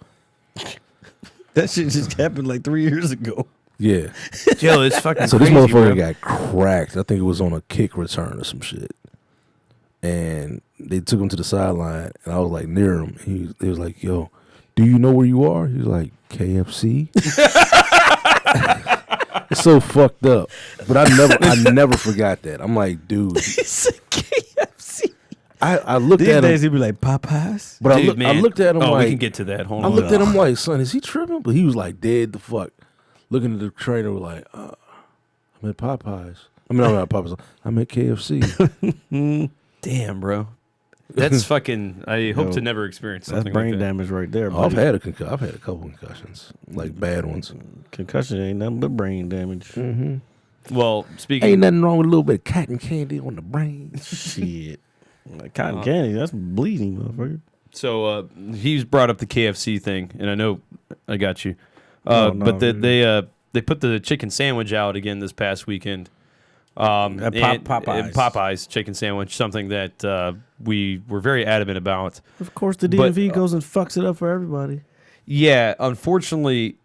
That shit just happened like 3 years ago. Yeah, Yo, it's fucking so crazy, this motherfucker bro. got cracked. I think it was on a kick return or some shit, and they took him to the sideline, and I was like near him. He was like, "Yo, do you know where you are?" He was like, "KFC." It's so fucked up, but I never forgot that. I'm like, dude, It's a KFC. I looked These at days him, he'd be like Popeyes. but I Dude, man. looked at him Oh, like, we can get to that. Hold I on. looked at him like, son, is he tripping? But he was like dead the fuck. Looking at the trainer, like, I'm at Popeyes. I mean, I'm not at Popeyes. I'm at KFC. Damn, bro. That's fucking. I hope Yo, to never experience That's something brain like that. damage right there. Oh, I've buddy. had a couple concussions, like bad ones. Concussion ain't nothing but brain damage. Well, speaking. Ain't nothing wrong with a little bit of cotton candy on the brain. Shit. Like cotton candy, that's bleeding, motherfucker. So he's brought up the KFC thing, and I know I got you. No, But really. they put the chicken sandwich out again this past weekend. At Popeyes. Popeyes chicken sandwich, something that we were very adamant about. Of course, the But, DMV goes and fucks it up for everybody. Yeah, unfortunately,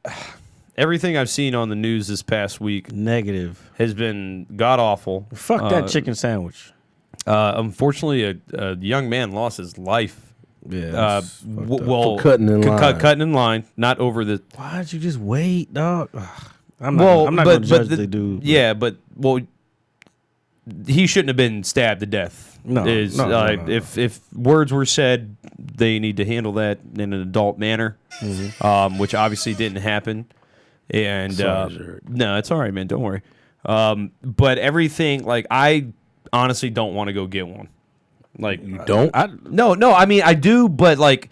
everything I've seen on the news this past week Negative. has been god awful. Fuck that chicken sandwich. Unfortunately, a young man lost his life. Yeah. For cutting in line. Cutting in line, not over the. Why'd you just wait, dog? Ugh. I'm not gonna judge the dude. Yeah, but he shouldn't have been stabbed to death. No, no. If words were said, they need to handle that in an adult manner, which obviously didn't happen. And Sorry, Jared. no, it's all right, man. Don't worry. But everything, like, I honestly don't want to go get one. Like, You don't? no. I mean, I do, but like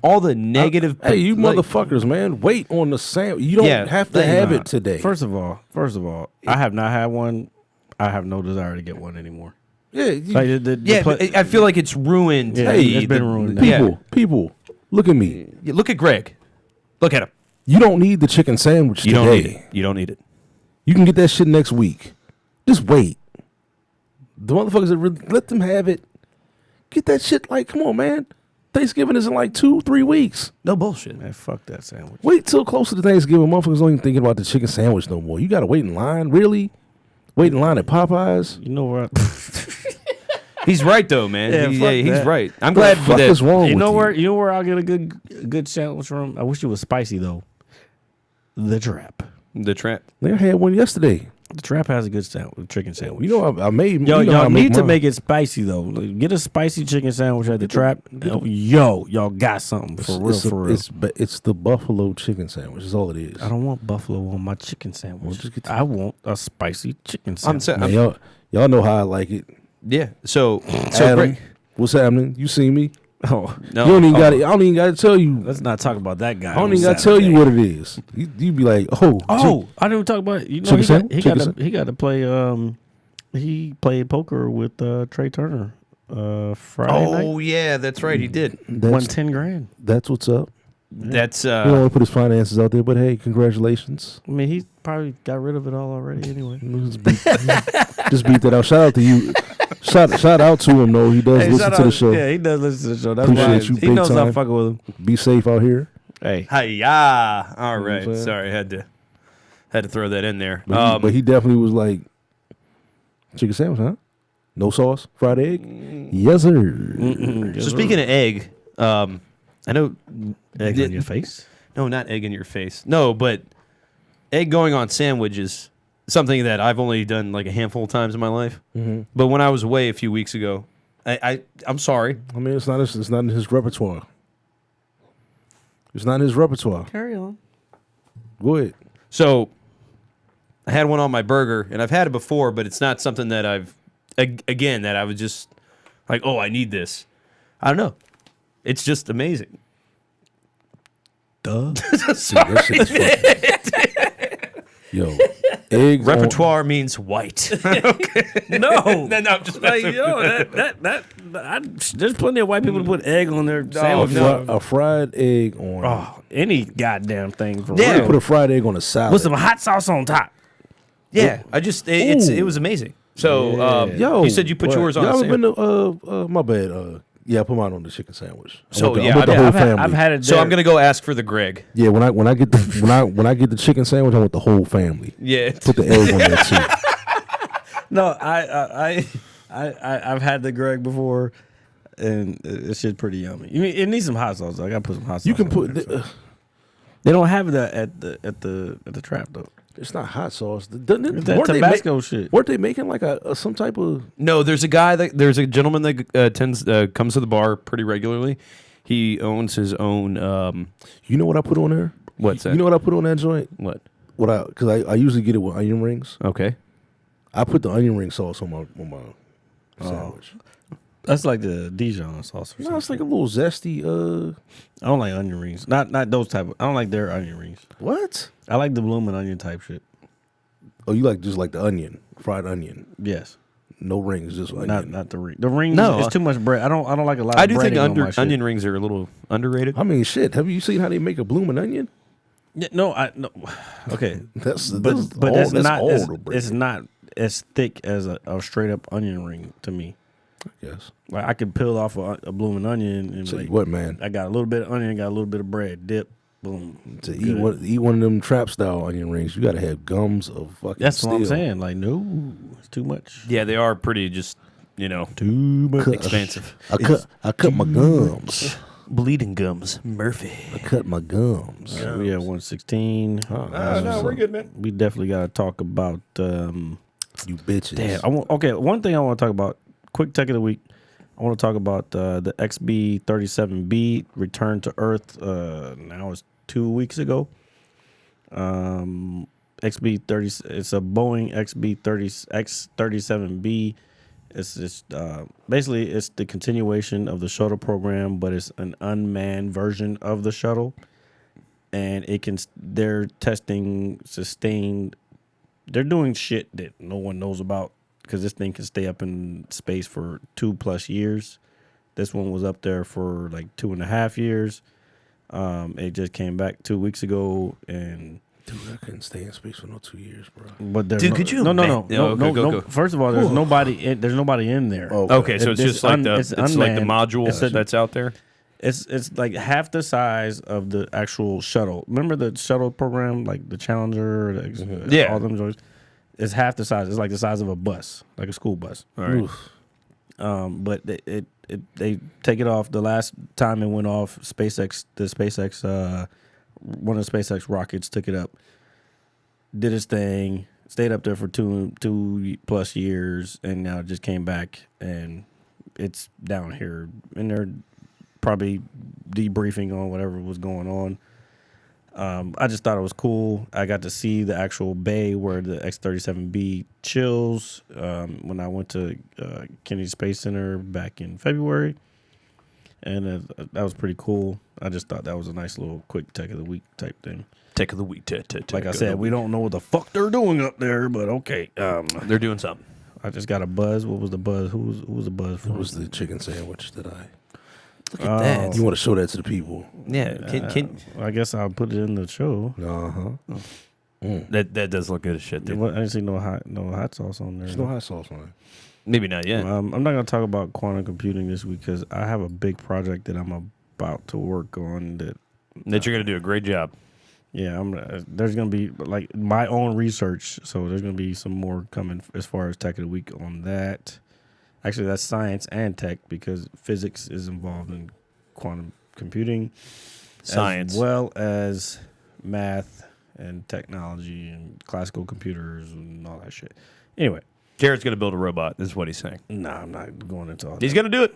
all the negative. Hey, you like, motherfuckers, man! Wait on the sandwich. You don't Yeah, have to have it today. First of all, I have not had one. I have no desire to get one anymore. yeah, Like the Yeah, pla- but I feel like it's ruined. Yeah, it's been ruined now. people, look at me. Yeah, look at Greg. Look at him. You don't need the chicken sandwich You today. don't need it. You don't need it. You can get that shit next week. Just wait. The motherfuckers that really let them have it. Get that shit. Like, come on, man. Thanksgiving is in like 2-3 weeks. No bullshit. Man, fuck that sandwich. Wait till closer to Thanksgiving. Motherfuckers don't even thinking about the chicken sandwich no more. You gotta wait in line. Really? Wait in line at Popeyes? You know where? He's right though, man. Yeah, fuck he's that. right. I'm glad What the fuck that. is wrong You with know you? where? You know where I'll get a good sandwich from? I wish it was spicy though. The Trap. The trap. I had one yesterday. The Trap has a good sandwich, chicken sandwich. You know, I made. Yo, you know how I y'all need to mine. make it spicy though. Like, get a spicy chicken sandwich at the Trap. Yo, y'all got something for real, for real. It's the buffalo chicken sandwich. That's all it is. I don't want buffalo on my chicken sandwich. just get I want a spicy chicken I'm sandwich. saying. Man, y'all know how I like it. Yeah. So Adam, Greg. what's happening? You see me? Oh, No. You don't even got. I don't even got to tell you. let's not talk about that guy. I don't even got to tell you what it is. You be like, Oh, I didn't talk about. You know, Chicken sandwich? he Chicken got to play He played poker with Trey Turner Friday night. Oh yeah, that's right. He did. Won $10,000. That's what's up. That's He don't want to put his finances out there, but hey, congratulations. I mean, he probably got rid of it all already anyway. Just beat that out. Shout out to you. Shout out to him though. He does listen to the show. Yeah, he does listen to the show. That's Appreciate why you he big knows I'm time. fucking with him. Be safe out here. Hey, Hi-ya. All You know what I'm right. saying? Sorry, had to throw that in there. But he definitely was like, chicken sandwich, huh? No sauce, fried egg? Yes, sir. So speaking of egg, I know egg on your face. No, not egg in your face. No, but egg going on sandwich is something that I've only done like a handful of times in my life. Mm-hmm. But when I was away a few weeks ago, I'm sorry. I mean, it's not in his repertoire. It's not in his repertoire. Carry on. Go ahead. So I had one on my burger, and I've had it before, but it's not something that that I was just like, oh, I need this. I don't know. It's just amazing. Duh. See, that shit is fucking. Yo, egg Repertoire means white. No, No, I'm just like messing yo, there's plenty of white people to put egg on their sandwich. a fried egg on. Oh, any goddamn thing for Yeah. real. Put a fried egg on a salad. With some hot sauce on top. Yeah, I just it was amazing. So Yo, you said you put what? yours on. Y'all a ever been sandwich. to my bad. Yeah, I put mine on the chicken sandwich. So, I'm yeah, with the I- whole I've family. had it. So there. I'm gonna go ask for the Greg. Yeah, when I get the when I get the chicken sandwich, I want the whole family. Yeah, Put the egg on there too. No, I've had the Greg before, and it's shit pretty yummy. You mean it needs some hot sauce? I gotta put some hot sauce. You can on put. there, so. They don't have that at the trap though. It's not hot sauce. It's that Tabasco shit. Weren't they making like a some type of? no. There's a gentleman that comes to the bar pretty regularly. He owns his own. You know what I put on there? What's that? You know what I put on that joint? What? Because I usually get it with onion rings. Okay. I put the onion ring sauce on my sandwich. That's like the Dijon sauce or No, something. it's like a little zesty. I don't like onion rings. Not those type of. I don't like their onion rings. What? I like the blooming onion type shit. Oh, you like just like the onion, fried onion, Yes. no rings, just onion. Not the ring. The rings No. is too much bread. I don't like a lot I of do think breading on my shit. onion rings are a little underrated. I mean, shit. Have you seen how they make a blooming onion? Yeah, no. Okay. That's But all, that's that's not all it's, the bread. it's not as thick as a straight up onion ring to me. Yes. Like I could peel off a blooming onion and Tell like you what, man. I got a little bit of onion, got a little bit of bread, dip, boom. To Good. eat one of them trap style onion rings, you got to have gums of fucking. That's what I'm steel. saying. Like no, it's too much. Yeah, they are pretty just Too much. expensive. I cut my gums. Bleeding gums, Murphy. I cut my gums. We have 116. No, we're good, man. We definitely got to talk about. You bitches. Damn. One thing I want to talk about. Quick tech of the week. I want to talk about the XB-37B returned to Earth. Now it's 2 weeks ago. XB-30. It's a Boeing X-37B. It's basically it's the continuation of the shuttle program, but it's an unmanned version of the shuttle, and they're testing sustained. They're doing shit that no one knows about because this thing can stay up in space for 2+ years. This one was up there for like 2.5 years. It just came back 2 weeks ago, and Dude, I couldn't stay in space for no 2 years, bro. but there's Dude, could you no. Go. First of all, there's nobody in there. Oh, Okay, so it's just like it's it's like the unmanned. module It's a- that's out there. It's like half the size of the actual shuttle. Remember the shuttle program, like the Challenger, Yeah. all them joints. It's half the size. It's like the size of a bus, like a school bus. All right. But they take it off. The last time it went off, one of the SpaceX rockets took it up, did its thing, stayed up there for 2+ years, and now it just came back and it's down here, and they're probably debriefing on whatever was going on. I just thought it was cool. I got to see the actual bay where the X-37B chills when I went to Kennedy Space Center back in February, and that was pretty cool. I just thought that was a nice little quick tech of the week type thing. Tech of the week. Like I said, we don't know what the fuck they're doing up there, but okay. They're doing something. I just got a buzz. What was the buzz? Who was the buzz It from? was the chicken sandwich that I. Look at that. You want to show that to the people? Yeah. I guess I'll put it in the show. That does look good as shit. I Dude. didn't see no hot sauce on there. There's no hot sauce on it. Maybe not yet. I'm not gonna talk about quantum computing this week because I have a big project that I'm about to work on. That you're gonna do a great job. Yeah, there's gonna be like my own research, so there's gonna be some more coming as far as tech of the week on that. Actually, that's science and tech because physics is involved in quantum computing, Science. as well as math and technology and classical computers and all that shit. Anyway, Jared's gonna build a robot. Is what he's saying. nah, I'm not going into all He's that. gonna do it.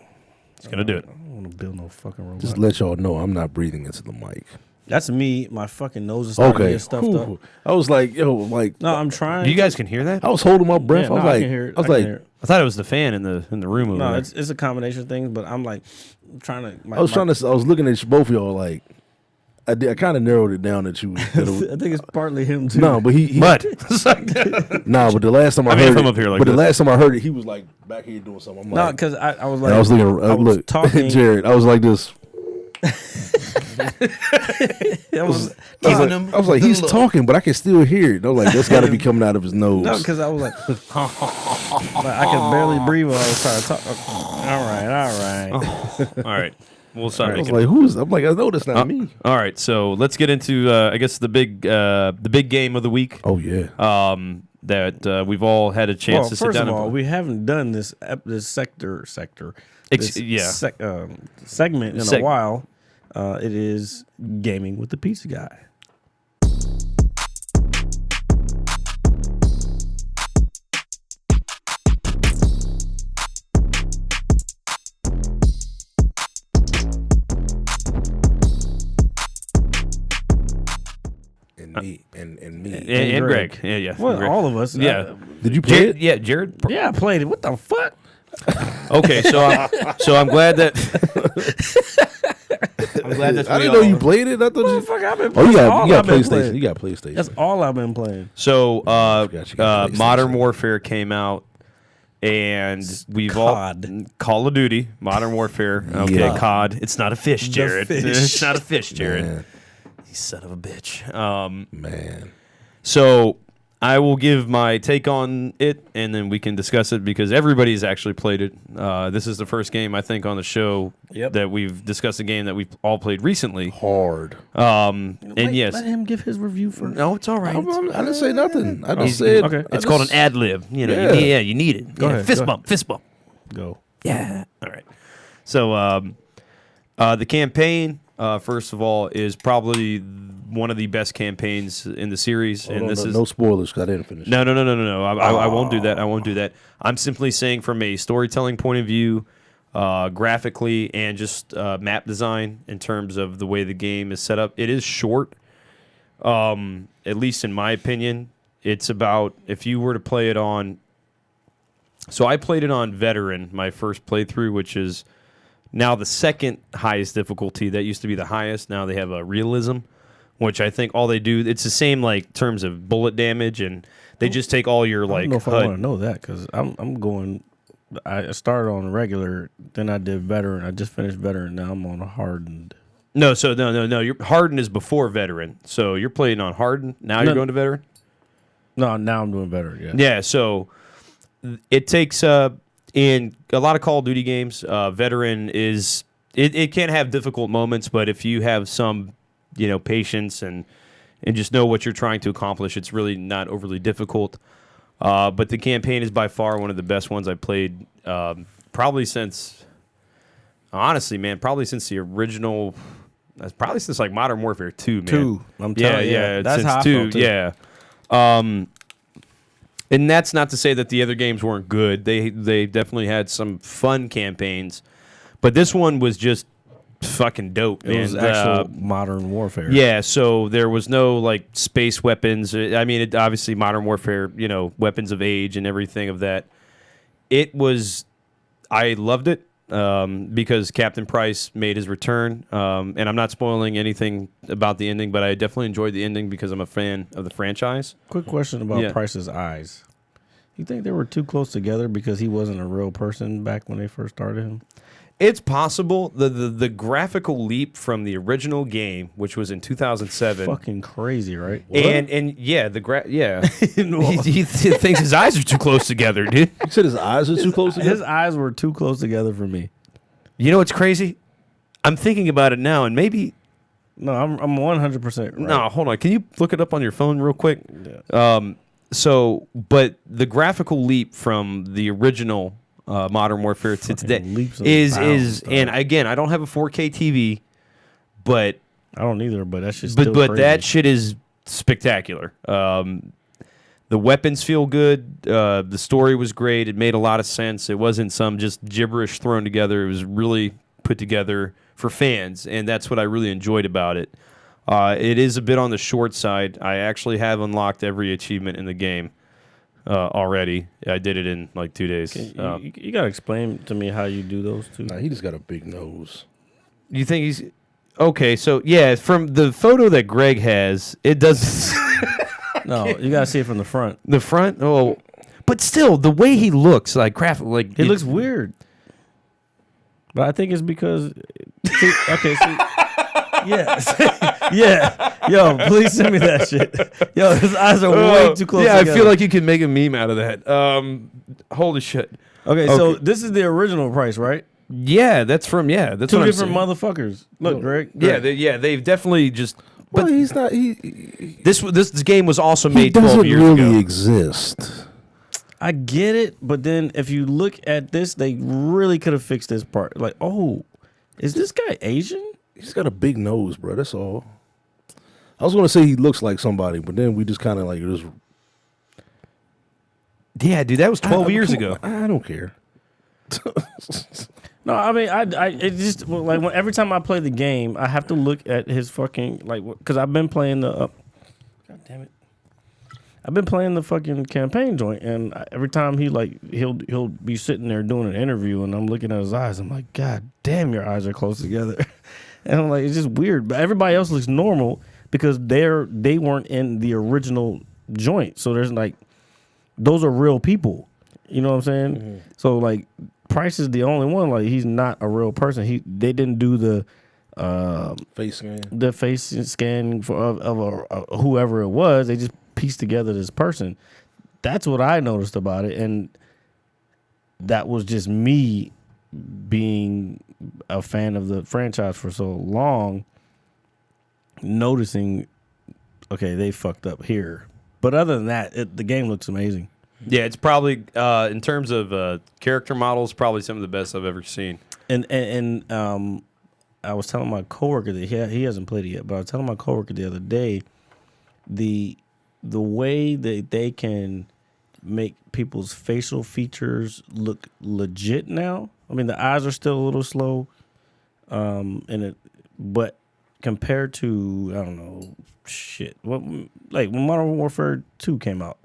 He's gonna do it. I don't want to build no fucking robot. Just let y'all know I'm not breathing into the mic. That's me. My fucking nose is starting to Okay. get stuffed up. Ooh. I was like, yo, like. No, I'm trying. You guys can hear that? I was holding my breath. Yeah, I was no, like, can hear it. I was can like, hear it. I thought it was the fan in the room over No, there. it's a combination of things, but I'm like trying to. I was looking at both of y'all like, I kind of narrowed it down that you. I think it's partly him too. No, but he But nah, but the last time I I mean, heard from it, up here like but the this. last time I heard it, he was like back here doing something. I'm no, like, because I was and like, I was looking, I was look, talking. Jared, I was like this. I was I was like, he's talking, but I can still hear it. I was like, that's got to be coming out of his nose. no, because I was like, I could barely breathe while I was trying to talk. All right. all right, we'll start I was making. like, who's? I'm like, I know that's not me. All right, so let's get into I guess the big game of the week. Oh yeah. That we've all had a chance Well, to sit first down of all, and we haven't done this sector, this yeah. segment in a while. It is gaming with the pizza guy. And me and me. and Greg. Yeah. Well, Greg. all of us. Yeah. Did you play Jared, it? yeah, Jared. Yeah, I played it. What the fuck? Okay, so I'm glad that I'm glad that I didn't know you played it. I thought you. Fuck, I've been Oh, playing. All you got I've been PlayStation. playing. You got PlayStation. That's all I've been playing. So forgot you got PlayStation. Modern Warfare came out, and we've COD. all Call of Duty, Modern Warfare. Okay, Yeah. COD. It's not a fish, Jared. fish. It's not a fish, Jared. Man, You son of a bitch. man. So I will give my take on it, and then we can discuss it because everybody's actually played it. This is the first game I think on the show that we've discussed a game that we've all played recently. Hard. And yes, Let him give his review first. no, it's all right. I didn't say nothing. I just said. okay. It's called an ad lib. You know, Yeah. you need it. Go ahead, Fist go bump, fist bump. Go. Yeah. All right. So the campaign, first of all, is probably one of the best campaigns in the series, and this is no spoilers because I didn't finish. no. I won't do that. I won't do that. I'm simply saying from a storytelling point of view, graphically, and just map design in terms of the way the game is set up. It is short, at least in my opinion. It's about if you were to play it on. So I played it on Veteran, my first playthrough, which is now the second highest difficulty. That used to be the highest. Now they have a realism, which I think all they do, it's the same like terms of bullet damage, and they just take all your I like don't know if I HUD. want to know that because I'm going. I started on regular, then I did veteran. I just finished veteran. Now I'm on a hardened. No. Your hardened is before Veteran, so you're playing on hardened. Now you're going to Veteran. No, now I'm doing veteran. Yeah. Yeah, so it takes in a lot of Call of Duty games, Veteran is it can have difficult moments, but if you have some patience and just know what you're trying to accomplish, it's really not overly difficult. But the campaign is by far one of the best ones I played, probably since the original. That's probably since like Modern Warfare 2, man. 2. I'm telling you. Yeah, That's since how I 2, felt, too. yeah. And that's not to say that the other games weren't good. They definitely had some fun campaigns, but this one was just fucking dope. It was actual modern warfare. Yeah, so there was no like space weapons. I mean, obviously Modern Warfare, weapons of age and everything of that. I loved it because Captain Price made his return, and I'm not spoiling anything about the ending, but I definitely enjoyed the ending because I'm a fan of the franchise. Quick question about Yeah. Price's eyes. You think they were too close together because he wasn't a real person back when they first started him? It's possible. The graphical leap from the original game, which was in 2007, Fucking crazy, right? and yeah, he thinks his eyes are too close together, dude. You said his eyes are too close together? His eyes were too close together for me. You know what's crazy? I'm thinking about it now, and maybe. No, I'm 100% right. No, hold on. Can you look it up on your phone real quick? Yeah. But the graphical leap from the original Modern Warfare to today leaps and is bounds, and again, I don't have a 4K TV, but I don't either, but that's just but still crazy. that shit is spectacular. The weapons feel good. The story was great. It made a lot of sense. It wasn't some just gibberish thrown together. It was really put together for fans, and that's what I really enjoyed about it. It is a bit on the short side. I actually have unlocked every achievement in the game already. I did it in like 2 days. You got to explain to me how you do those two. Nah, he just got a big nose. You think he's... Okay, so yeah, from the photo that Greg has, it does... No, you got to see it from the front. The front? Oh, but still, the way he looks, like He looks weird. But I think it's because... Yeah. Yeah. Yo, please send me that shit. Yo, his eyes are way too close together. I feel like you can make a meme out of that. Holy shit. Okay, so this is the original price, right? Yeah, that's from, that's Two what I'm different saying. motherfuckers. Look, Greg. Yeah, they've definitely just... But he's not... This game was also He made 12 doesn't years really ago. exist. I get it, but then if you look at this, they really could have fixed this part. Like, oh, is this guy Asian? He's got a big nose, bro. That's all. I was going to say he looks like somebody, but then we just kind of like just... Yeah, dude, that was 12 years come ago. on, I don't care. No, I mean, it just like every time I play the game, I have to look at his fucking because I've been playing the. God damn it! I've been playing the fucking campaign joint, and every time he'll be sitting there doing an interview, and I'm looking at his eyes. I'm like, God damn, your eyes are close together, and I'm like, it's just weird. But everybody else looks normal because they weren't in the original joint, so there's like those are real people. You know what I'm saying? Mm-hmm. So like. Price is the only one. Like he's not a real person. They didn't do the face scan. The face scan of whoever it was. They just pieced together this person. That's what I noticed about it, and that was just me being a fan of the franchise for so long, noticing. Okay, they fucked up here, but other than that, the game looks amazing. Yeah, it's probably in terms of character models, probably some of the best I've ever seen. And I was telling my coworker that he hasn't played it yet, but I was telling my coworker the other day the way that they can make people's facial features look legit now. I mean, the eyes are still a little slow, but compared to when Modern Warfare 2 came out.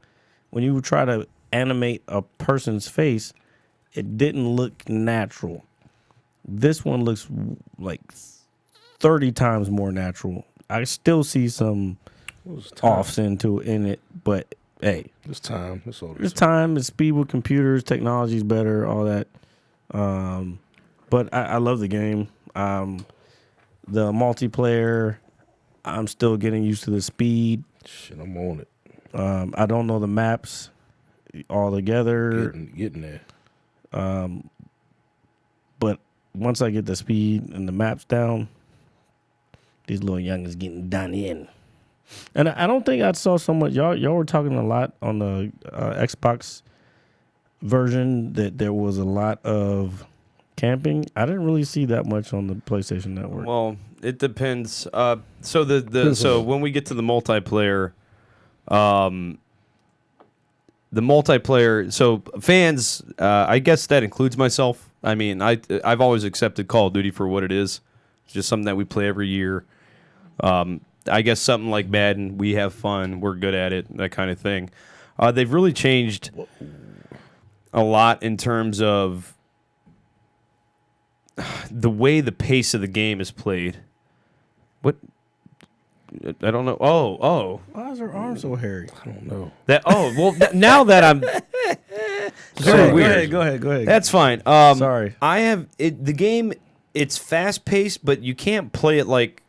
When you try to animate a person's face, it didn't look natural. This one looks like 30 times more natural. I still see some offs in it, but hey. It's time. That's all. It's time. It's speed with computers. Technology's better, all that. But I love the game. The multiplayer, I'm still getting used to the speed. Shit, I'm on it. I don't know the maps all together. Getting there. But once I get the speed and the maps down, these little youngins getting done in. And I don't think I saw so much. Y'all were talking a lot on the Xbox version that there was a lot of camping. I didn't really see that much on the PlayStation Network. Well, it depends. So when we get to the multiplayer. The multiplayer, so fans, I guess that includes myself. I mean, I've always accepted Call of Duty for what it is. It's just something that we play every year. I guess something like Madden, we have fun, we're good at it, that kind of thing. They've really changed a lot in terms of the way the pace of the game is played. What? I don't know. Oh. Why is her arm so hairy? I don't know. That. Oh, well. Now that I'm. Go weird. ahead. That's fine. Sorry. I have it. The game. It's fast paced, but you can't play it like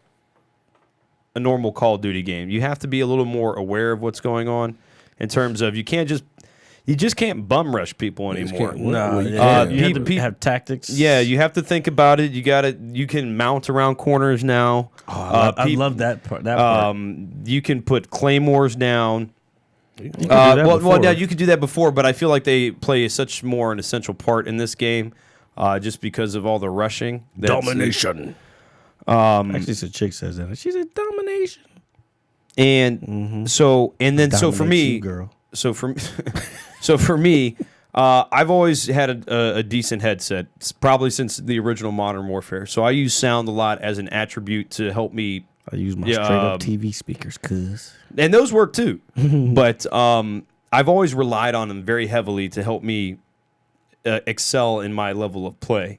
a normal Call of Duty game. You have to be a little more aware of what's going on in terms of you just can't bum rush people anymore. No, you have to have tactics. Yeah, you have to think about it. You can mount around corners now. I love that part. You can put claymores down. Now you could do that before, but I feel like they play such more an essential part in this game, just because of all the rushing. Domination. Actually, it's a chick says that. She said domination. And so for me, girl. So for me, I've always had a decent headset, probably since the original Modern Warfare. So I use sound a lot as an attribute to help me. I use my straight up TV speakers, and those work too. But I've always relied on them very heavily to help me excel in my level of play.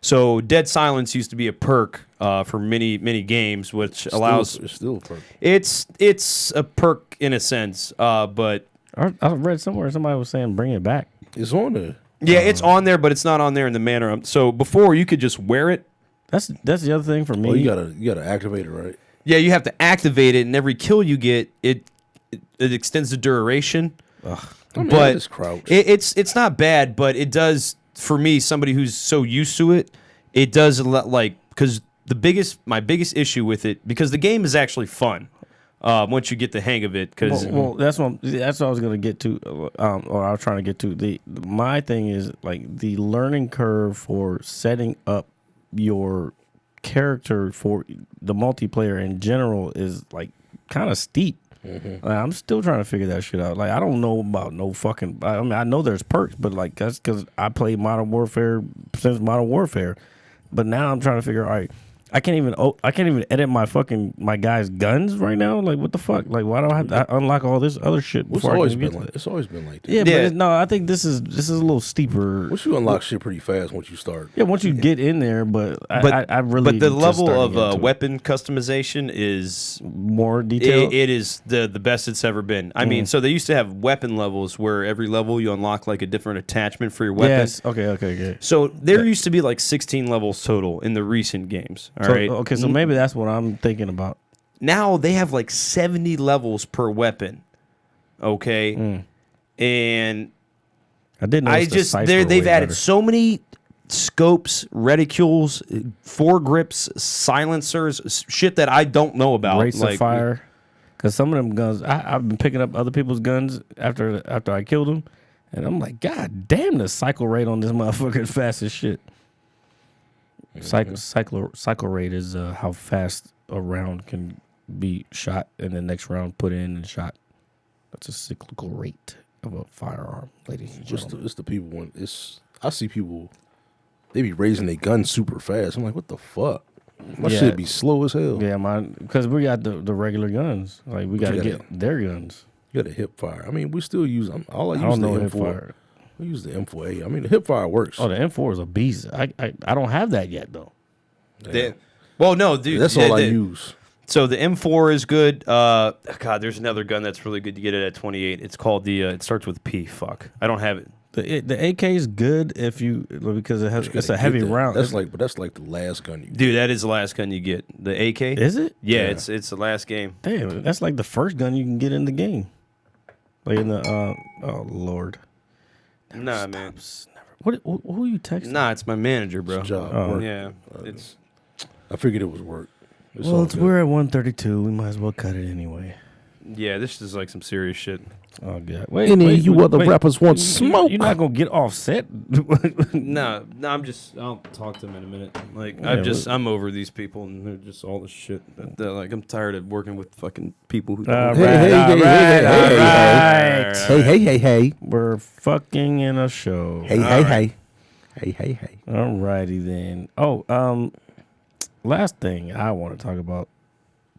So Dead Silence used to be a perk for many games, which allows. It's still a perk. It's a perk in a sense, but I read somewhere somebody was saying bring it back. It's on there. Yeah, it's on there, but it's not on there in the manner. So before you could just wear it. That's the other thing for me. Oh, you gotta activate it, right? Yeah, you have to activate it, and every kill you get, it extends the duration. But it's not bad, but it does for me, somebody who's so used to it. It does because my biggest issue with it, because the game is actually fun once you get the hang of it. Because that's what I was gonna get to, or I was trying to get to. My thing is like the learning curve for setting up your character for the multiplayer in general is like kind of steep. Like, I'm still trying to figure that shit out. Like I don't know about no fucking. I mean, I know there's perks, but like that's because I played Modern Warfare since Modern Warfare. But now I'm trying to figure. All right, I can't even edit my guy's guns right now. Like what the fuck? Like why do I have to unlock all this other shit? It's always been like that. Yeah, but no, I think this is a little steeper. Once you unlock shit pretty fast once you start. Yeah, once you get in there, but I really. But the level of weapon customization is more detailed. It is the best it's ever been. I mean, so they used to have weapon levels where every level you unlock like a different attachment for your weapon. Yes. Okay. So there used to be like 16 levels total in the recent games. All right. Okay, so maybe that's what I'm thinking about. Now they have like 70 levels per weapon. Okay. And I didn't know they've added so many scopes, reticules, foregrips, silencers, shit that I don't know about. Rates of fire. Because some of them guns, I've been picking up other people's guns after I killed them, and I'm like, God damn, the cycle rate on this motherfucker is fast as shit. Cycle rate is how fast a round can be shot and the next round put in and shot. That's a cyclical rate of a firearm, ladies and gentlemen. It's the people I see people, they be raising their guns super fast. I'm like, what the fuck? My shit be slow as hell. Yeah, because we got the regular guns. Like we got to get their guns. You got a hip fire. I mean, we still use. I use don't the know M4. hip fire. We use the M4A. I mean, the hip fire works. Oh, the M4 is a beast. I don't have that yet though. Well, no, dude. That's all I use. So the M4 is good. God, there's another gun that's really good to get it at 28. It's called it starts with P. Fuck, I don't have it. The AK is good because it's a heavy round. That's like the last gun you get. Dude, that is the last gun you get. The AK. Is it? Yeah, it's the last game. Damn, that's like the first gun you can get in the game. Like in the oh Lord. Nah, man. Who are you texting? Nah, it's my manager, bro. It's a job. Yeah, I figured it was work. We're at 132. We might as well cut it anyway. Yeah, this is like some serious shit. Oh god! Rappers want smoke. You're not gonna get offset. No, I'll talk to them in a minute. Like I'm over these people and they're just all the shit. Like I'm tired of working with fucking people who. Hey. We're fucking in a show. Hey. Alrighty then. Oh, last thing I want to talk about.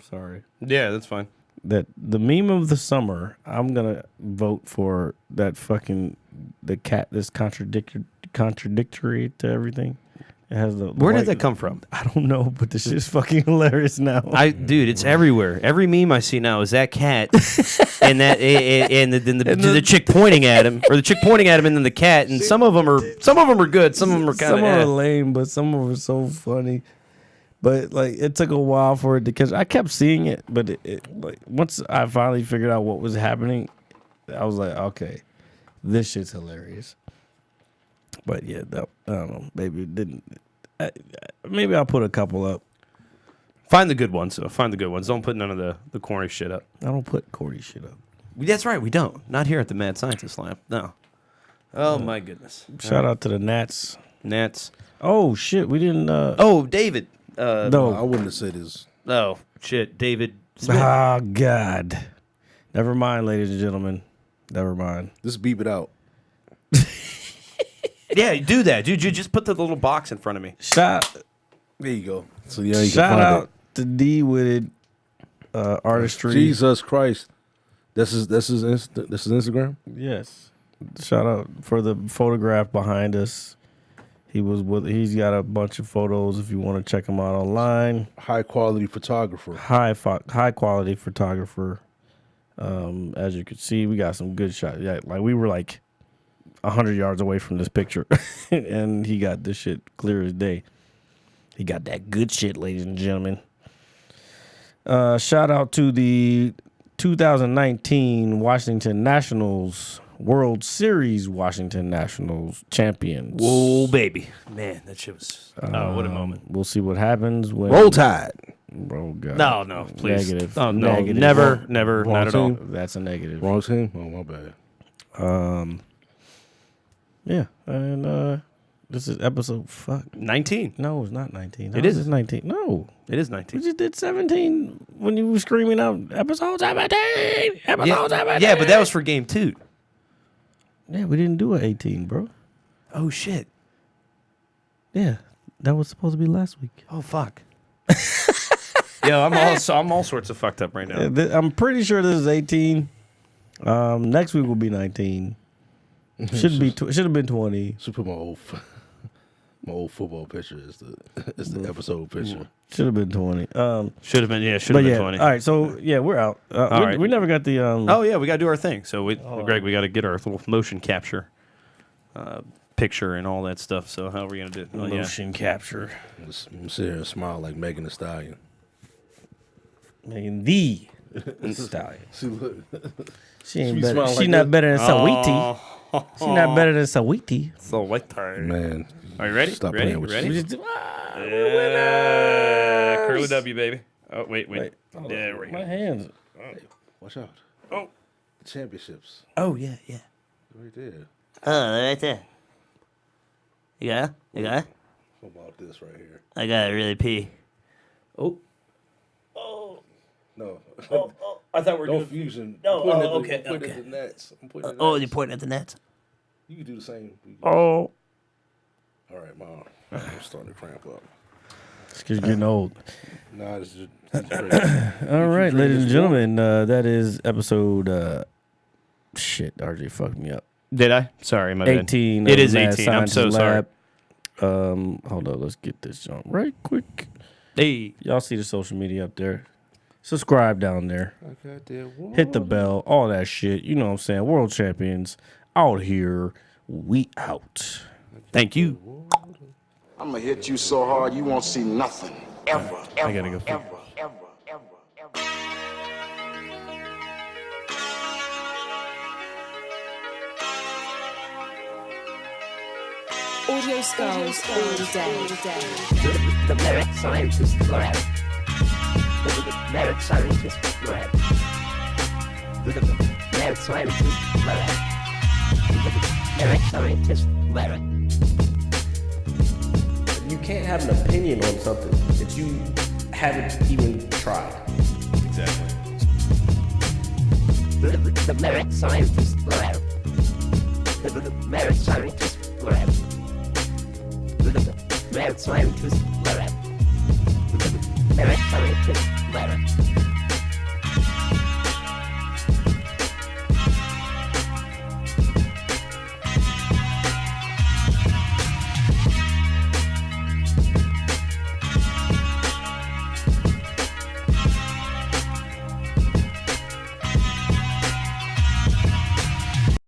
Sorry. Yeah, that's fine. That the meme of the summer, I'm gonna vote for that fucking the cat that's contradictory to everything. It has the Where did that come from? I don't know, but this shit's fucking hilarious now. Dude, it's everywhere. Every meme I see now is that cat and that and the chick pointing at him, or the chick pointing at him, and then the cat. And some of them are good. Some of them are kind of. Some of them are lame, but some of them are so funny. But like, it took a while for it to catch. I kept seeing it, but like once I finally figured out what was happening, I was like, okay, this shit's hilarious. But yeah, I don't know. Maybe it didn't. Maybe I'll put a couple up. Find the good ones. Though. Find the good ones. Don't put none of the corny shit up. I don't put corny shit up. That's right. We don't. Not here at the Mad Scientist Lab. No. Oh my goodness. Shout out to the Nats. Nats. Oh shit, we didn't. Oh, David. No, I wouldn't have said his. Oh shit, David Smith. Oh God. Never mind, ladies and gentlemen. Never mind. Just beep it out. Yeah, do that, dude. You just put the little box in front of me. There you go. So yeah, you Shout can find out to D-Witted Artistry. Jesus Christ. This is Instagram? Yes. Shout out for the photograph behind us. He's got a bunch of photos if you want to check them out online. High quality photographer. High quality photographer. As you can see, we got some good shots. Yeah, like we were like 100 yards away from this picture, and he got this shit clear as day. He got that good shit, ladies and gentlemen. Shout out to the 2019 Washington Nationals World Series Washington Nationals champions. Whoa, baby. Man, that shit was... oh, what a moment. We'll see what happens when... Roll Tide. Oh, God. No, please. Negative. Oh, no, Negative. never, Wrong not at all. team? That's a negative. Wrong team? Oh, my bad. Yeah, and this is episode 19. No, it's not 19. It is. It's 19. No. It is We 19. just did 17 when you were screaming out, episode 17! Episode 17! Yeah, but that was for game 2. Yeah, we didn't do an 18, bro. Oh, shit. Yeah, that was supposed to be last week. Oh, fuck. Yo, I'm all sorts of fucked up right now. I'm pretty sure this is 18. Next week will be 19. Should have been 20. Should put my old football picture as the episode picture. Should have been 20. Should have been 20. All right, so yeah, we're out. right. We never got the Oh, yeah, we got to do our thing. So, Greg, we got to get our little motion capture picture and all that stuff. So, how are we going to do it? Oh, motion capture. I'm sitting here and smile like Megan Thee Stallion. Megan the Stallion. See, look. She ain't She better. smile She like not that? better than Saweetie. She not better than Saweetie. So, what time? Man. Are you ready? Stop ready? playing with ready? you. Curly W, baby. Oh, wait. There we My go. hands. Watch out. Oh. Championships. Oh, yeah. Right there. Oh, right there. You got it? You got it? What about this right here? I gotta really pee. Oh. No. I thought we were Don't doing... fusion. No, I'm putting okay. I'm putting it at the nets. I'm putting it at the Oh, nets. you're pointing at the net? You can do the same. Oh. All right, Mom. I'm starting to cramp up. It's because you're getting old. Nah, it's just All right, ladies and gentlemen, that is episode. Shit, RJ fucked me up. Did I? Sorry, my bad. 18. It of is Mad 18. I'm so Scientist sorry. Lab. Hold on, let's get this jump right quick. Hey. Y'all see the social media up there. Subscribe down there. I got that one. Hit the bell, all that shit. You know what I'm saying? World champions out here. We out. Thank you. I'm gonna hit you so hard you won't see nothing. Ever. I gotta go. Ever. Audio skulls all day. The merit scientist lab. The merit scientist lab. The merit scientist lab. The merit scientist lab. You can't have an opinion on something that you haven't even tried. Exactly. The merit scientist lab. The merit scientist lab. The merit scientist lab. The merit scientist lab.